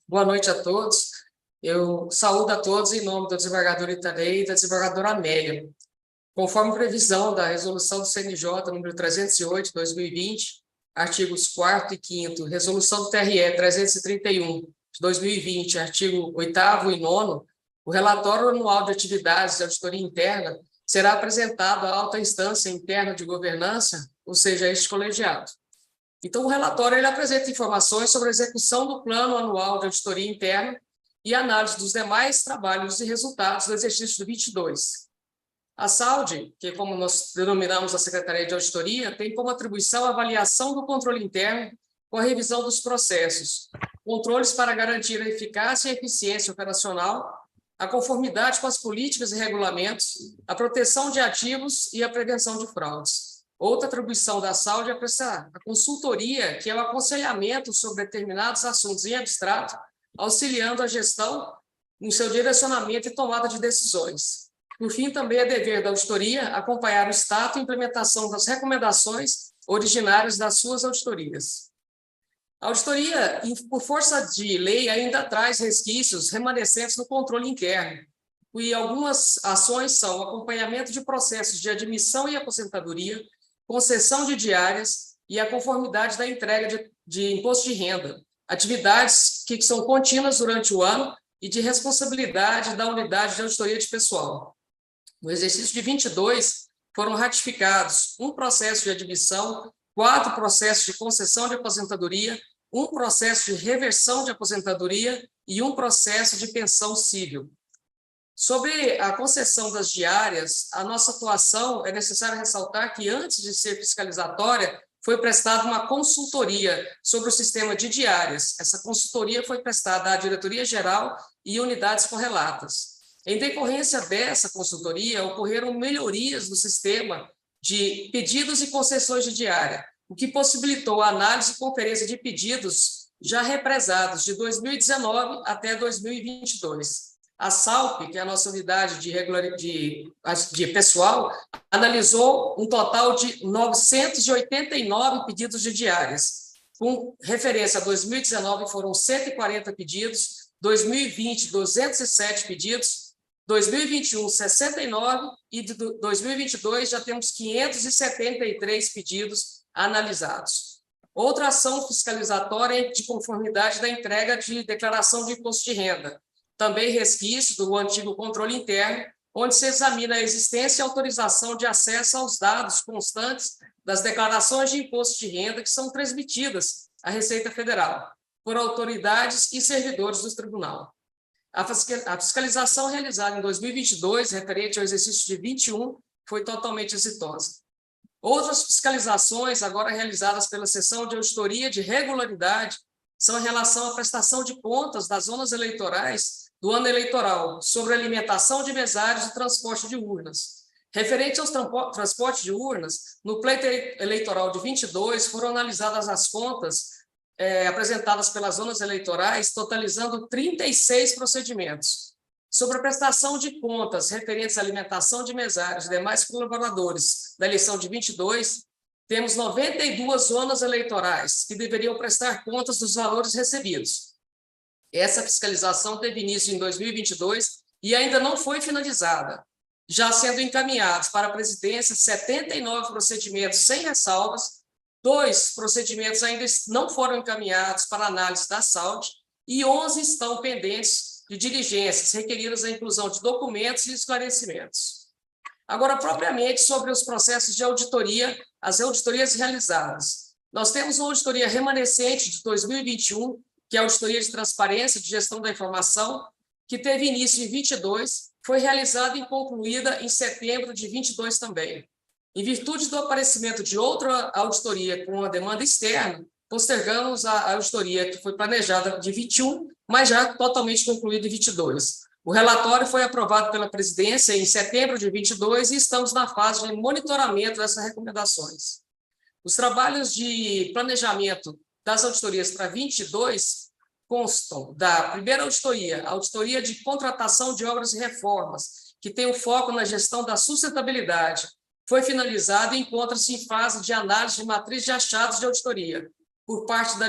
Boa noite a todos. Eu saúdo a todos em nome do desembargador Itanei e da desembargadora Amélia. Conforme previsão da resolução do CNJ número 308/2020, artigos 4º e 5º, resolução do TRE 331 de 2020, artigo 8º e 9º, o relatório anual de atividades de auditoria interna será apresentado à alta instância interna de governança, ou seja, este colegiado. Então, o relatório ele apresenta informações sobre a execução do plano anual de auditoria interna e análise dos demais trabalhos e resultados do exercício de 22. A SAUD, que como nós denominamos a Secretaria de Auditoria, tem como atribuição a avaliação do controle interno com a revisão dos processos, controles para garantir a eficácia e eficiência operacional, a conformidade com as políticas e regulamentos, a proteção de ativos e a prevenção de fraudes. Outra atribuição da SAUD é a consultoria, que é o aconselhamento sobre determinados assuntos em abstrato, auxiliando a gestão no seu direcionamento e tomada de decisões. Por fim, também é dever da auditoria acompanhar o status e implementação das recomendações originárias das suas auditorias. A auditoria, por força de lei, ainda traz resquícios remanescentes no controle interno, e algumas ações são o acompanhamento de processos de admissão e aposentadoria, concessão de diárias e a conformidade da entrega de imposto de renda, atividades que são contínuas durante o ano e de responsabilidade da unidade de auditoria de pessoal. No exercício de 22, foram ratificados um processo de admissão, 4 processos de concessão de aposentadoria, um processo de reversão de aposentadoria e um processo de pensão civil. Sobre a concessão das diárias, a nossa atuação, é necessário ressaltar que, antes de ser fiscalizatória, foi prestada uma consultoria sobre o sistema de diárias. Essa consultoria foi prestada à Diretoria-Geral e unidades correlatas. Em decorrência dessa consultoria, ocorreram melhorias no sistema de pedidos e concessões de diária, o que possibilitou a análise e conferência de pedidos já represados de 2019 até 2022. A SALP, que é a nossa unidade de pessoal, analisou um total de 989 pedidos de diárias. Com referência a 2019, foram 140 pedidos, 2020, 207 pedidos, 2021, 69, e de 2022 já temos 573 pedidos analisados. Outra ação fiscalizatória é de conformidade da entrega de declaração de imposto de renda, também resquício do antigo controle interno, onde se examina a existência e autorização de acesso aos dados constantes das declarações de imposto de renda que são transmitidas à Receita Federal por autoridades e servidores do tribunal. A fiscalização realizada em 2022, referente ao exercício de 21, foi totalmente exitosa. Outras fiscalizações, agora realizadas pela Seção de Auditoria de Regularidade, são em relação à prestação de contas das zonas eleitorais do ano eleitoral, sobre alimentação de mesários e transporte de urnas. Referente aos transportes de urnas, no pleito eleitoral de 22, foram analisadas as contas apresentadas pelas zonas eleitorais, totalizando 36 procedimentos. Sobre a prestação de contas referentes à alimentação de mesários e demais colaboradores da eleição de 22, temos 92 zonas eleitorais que deveriam prestar contas dos valores recebidos. Essa fiscalização teve início em 2022 e ainda não foi finalizada, já sendo encaminhados para a presidência 79 procedimentos sem ressalvas, 2 procedimentos ainda não foram encaminhados para análise da SAUD e 11 estão pendentes de diligências requeridas a inclusão de documentos e esclarecimentos. Agora, propriamente sobre os processos de auditoria, as auditorias realizadas. Nós temos uma auditoria remanescente de 2021, que é a auditoria de transparência de gestão da informação, que teve início em 22, foi realizada e concluída em setembro de 22 também. Em virtude do aparecimento de outra auditoria com uma demanda externa, postergamos a auditoria que foi planejada de 21, mas já totalmente concluída em 22. O relatório foi aprovado pela presidência em setembro de 22 e estamos na fase de monitoramento dessas recomendações. Os trabalhos de planejamento das auditorias para 22 constam da primeira auditoria, a auditoria de contratação de obras e reformas, que tem o foco na gestão da sustentabilidade. Foi finalizada e encontra-se em fase de análise de matriz de achados de auditoria, por parte da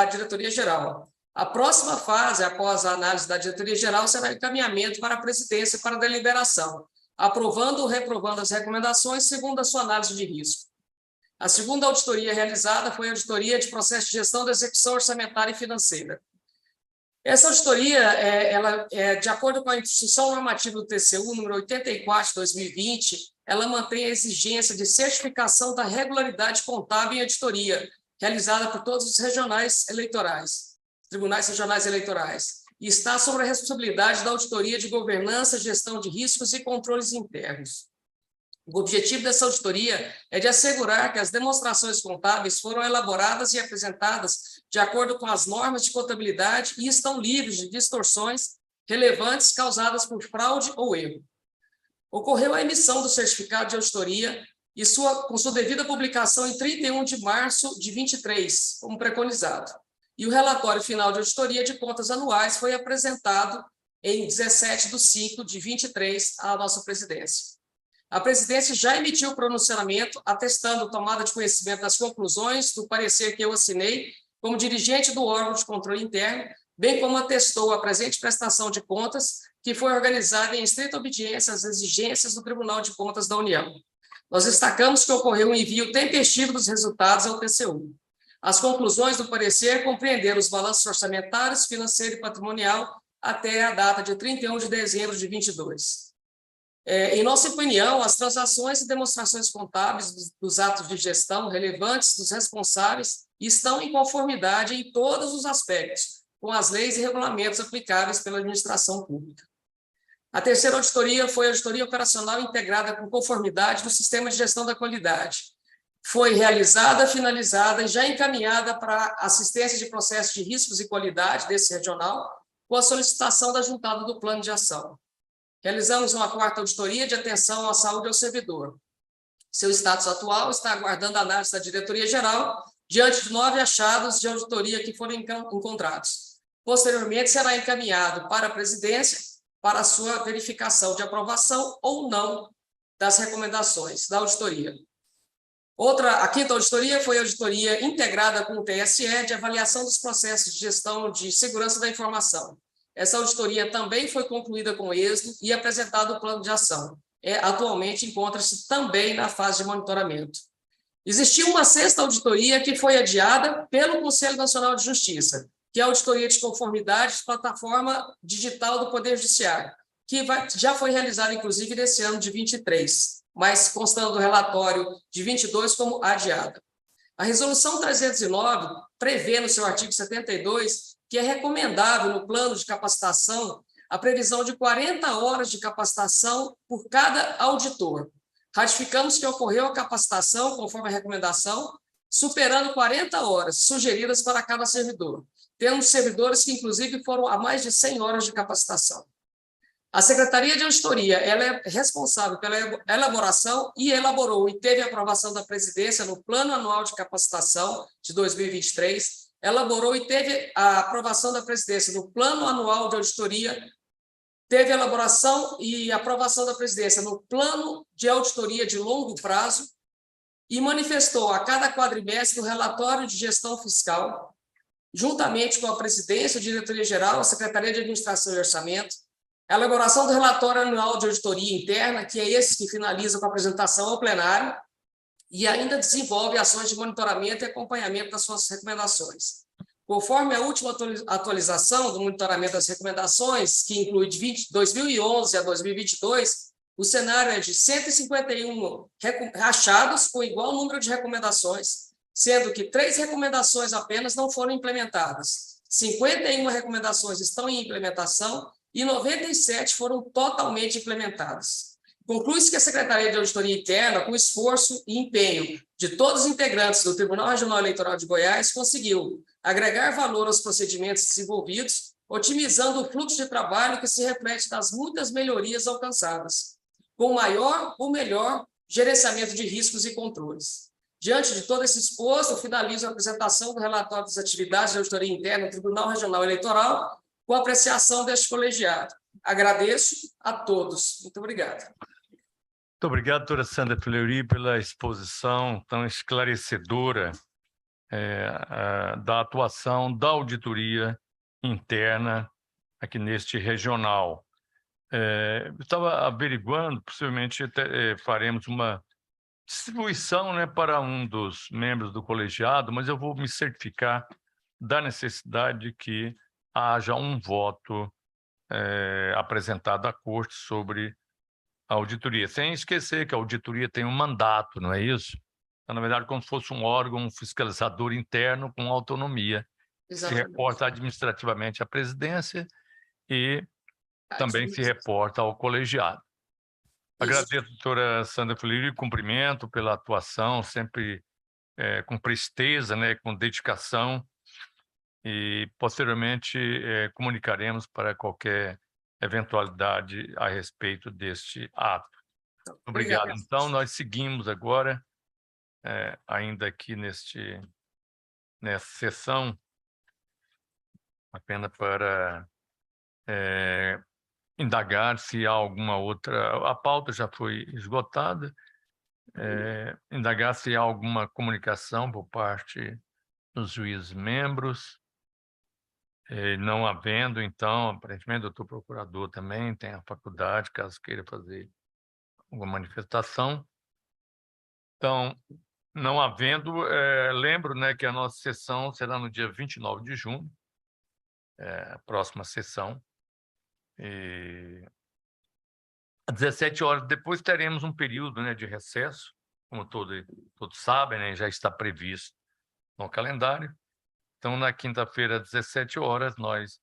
diretoria-geral. A próxima fase, após a análise da diretoria-geral, será o encaminhamento para a presidência para deliberação, aprovando ou reprovando as recomendações segundo a sua análise de risco. A segunda auditoria realizada foi a auditoria de processo de gestão da execução orçamentária e financeira. Essa auditoria, ela, de acordo com a Instrução Normativa do TCU, número 84 de 2020, ela mantém a exigência de certificação da regularidade contábil em auditoria, realizada por todos os regionais eleitorais, tribunais regionais eleitorais, e está sobre a responsabilidade da auditoria de governança, gestão de riscos e controles internos. O objetivo dessa auditoria é de assegurar que as demonstrações contábeis foram elaboradas e apresentadas de acordo com as normas de contabilidade e estão livres de distorções relevantes causadas por fraude ou erro. Ocorreu a emissão do certificado de auditoria e com sua devida publicação em 31 de março de 23, como preconizado. E o relatório final de auditoria de contas anuais foi apresentado em 17/5/23 à nossa presidência. A presidência já emitiu o pronunciamento atestando tomada de conhecimento das conclusões do parecer que eu assinei como dirigente do órgão de controle interno, bem como atestou a presente prestação de contas, que foi organizada em estrita obediência às exigências do Tribunal de Contas da União. Nós destacamos que ocorreu um envio tempestivo dos resultados ao TCU. As conclusões do parecer compreenderam os balanços orçamentários, financeiro e patrimonial até a data de 31 de dezembro de 22. Em nossa opinião, as transações e demonstrações contábeis dos atos de gestão relevantes dos responsáveis estão em conformidade em todos os aspectos com as leis e regulamentos aplicáveis pela administração pública. A terceira auditoria foi a auditoria operacional integrada com conformidade do sistema de gestão da qualidade. Foi realizada, finalizada e já encaminhada para assistência de processos de riscos e qualidade desse regional, com a solicitação da juntada do plano de ação. Realizamos uma quarta auditoria de atenção à saúde ao servidor. Seu status atual está aguardando a análise da diretoria-geral, diante de 9 achados de auditoria que foram encontrados. Posteriormente, será encaminhado para a presidência para a sua verificação de aprovação ou não das recomendações da auditoria. A quinta auditoria foi a auditoria integrada com o TSE de avaliação dos processos de gestão de segurança da informação. Essa auditoria também foi concluída com êxito e apresentado o plano de ação. Atualmente encontra-se também na fase de monitoramento. Existiu uma sexta auditoria que foi adiada pelo Conselho Nacional de Justiça, que é a auditoria de conformidade de plataforma digital do Poder Judiciário, que já foi realizada, inclusive, nesse ano de 23, mas constando do relatório de 22 como adiada. A Resolução 309 prevê, no seu artigo 72, que é recomendável no plano de capacitação a previsão de 40 horas de capacitação por cada auditor. Ratificamos que ocorreu a capacitação, conforme a recomendação, superando 40 horas sugeridas para cada servidor. Temos servidores que, inclusive, foram a mais de 100 horas de capacitação. A Secretaria de Auditoria ela é responsável pela elaboração e elaborou e teve aprovação da presidência no Plano Anual de Capacitação de 2023, elaborou e teve a aprovação da presidência no Plano Anual de Auditoria, teve elaboração e aprovação da presidência no Plano de Auditoria de Longo Prazo e manifestou a cada quadrimestre o relatório de gestão fiscal, juntamente com a presidência, a diretoria-geral, a Secretaria de Administração e Orçamento, a elaboração do relatório anual de auditoria interna, que é esse que finaliza com a apresentação ao plenário, e ainda desenvolve ações de monitoramento e acompanhamento das suas recomendações. Conforme a última atualização do monitoramento das recomendações, que inclui de 2011 a 2022, o cenário é de 151 achados com igual número de recomendações, sendo que 3 recomendações apenas não foram implementadas, 51 recomendações estão em implementação e 97 foram totalmente implementadas. Conclui-se que a Secretaria de Auditoria Interna, com esforço e empenho de todos os integrantes do Tribunal Regional Eleitoral de Goiás, conseguiu agregar valor aos procedimentos desenvolvidos, otimizando o fluxo de trabalho que se reflete das muitas melhorias alcançadas, com maior ou melhor gerenciamento de riscos e controles. Diante de todo esse exposto, finalizo a apresentação do relatório das atividades de auditoria interna do Tribunal Regional Eleitoral, com apreciação deste colegiado. Agradeço a todos. Muito obrigado. Muito obrigado, doutora Sandra Fleury, pela exposição tão esclarecedora da atuação da auditoria interna aqui neste regional. Eu estava averiguando, possivelmente faremos uma distribuição, né, para um dos membros do colegiado, mas eu vou me certificar da necessidade de que haja um voto apresentado à corte sobre a auditoria, sem esquecer que a auditoria tem um mandato, não é isso? Então, na verdade, como se fosse um órgão fiscalizador interno com autonomia, Exatamente. se reporta administrativamente à presidência e também se reporta ao colegiado. Agradeço, doutora Sandra Fleury, cumprimento pela atuação, sempre com presteza, né, com dedicação, e posteriormente comunicaremos para qualquer eventualidade a respeito deste ato. Obrigado. Então, nós seguimos agora, ainda aqui nessa sessão, apenas para indagar se há alguma outra... A pauta já foi esgotada, indagar se há alguma comunicação por parte dos juízes membros. Não havendo, então, aparentemente, o doutor procurador também tem a faculdade, caso queira fazer alguma manifestação. Então, não havendo, lembro, né, que a nossa sessão será no dia 29 de junho, a próxima sessão, e às 17 horas. Depois teremos um período, né, de recesso, como todos sabem, né, já está previsto no calendário. Então, na quinta-feira, às 17 horas, nós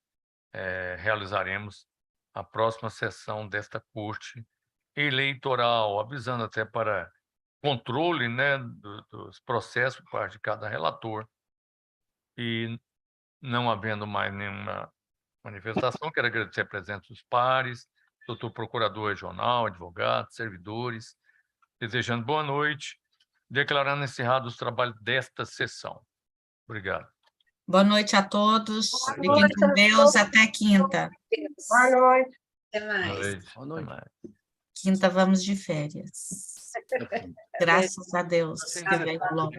realizaremos a próxima sessão desta corte eleitoral, avisando até para controle, né, dos processos por parte de cada relator. E não havendo mais nenhuma manifestação, quero agradecer a presença dos pares, doutor procurador regional, advogados, servidores, desejando boa noite, declarando encerrado os trabalhos desta sessão. Obrigado. Boa noite a todos. Fiquem com Deus. Até quinta. Boa noite. Até mais. Boa noite. Até mais. Quinta vamos de férias. Graças a Deus. Que veio logo.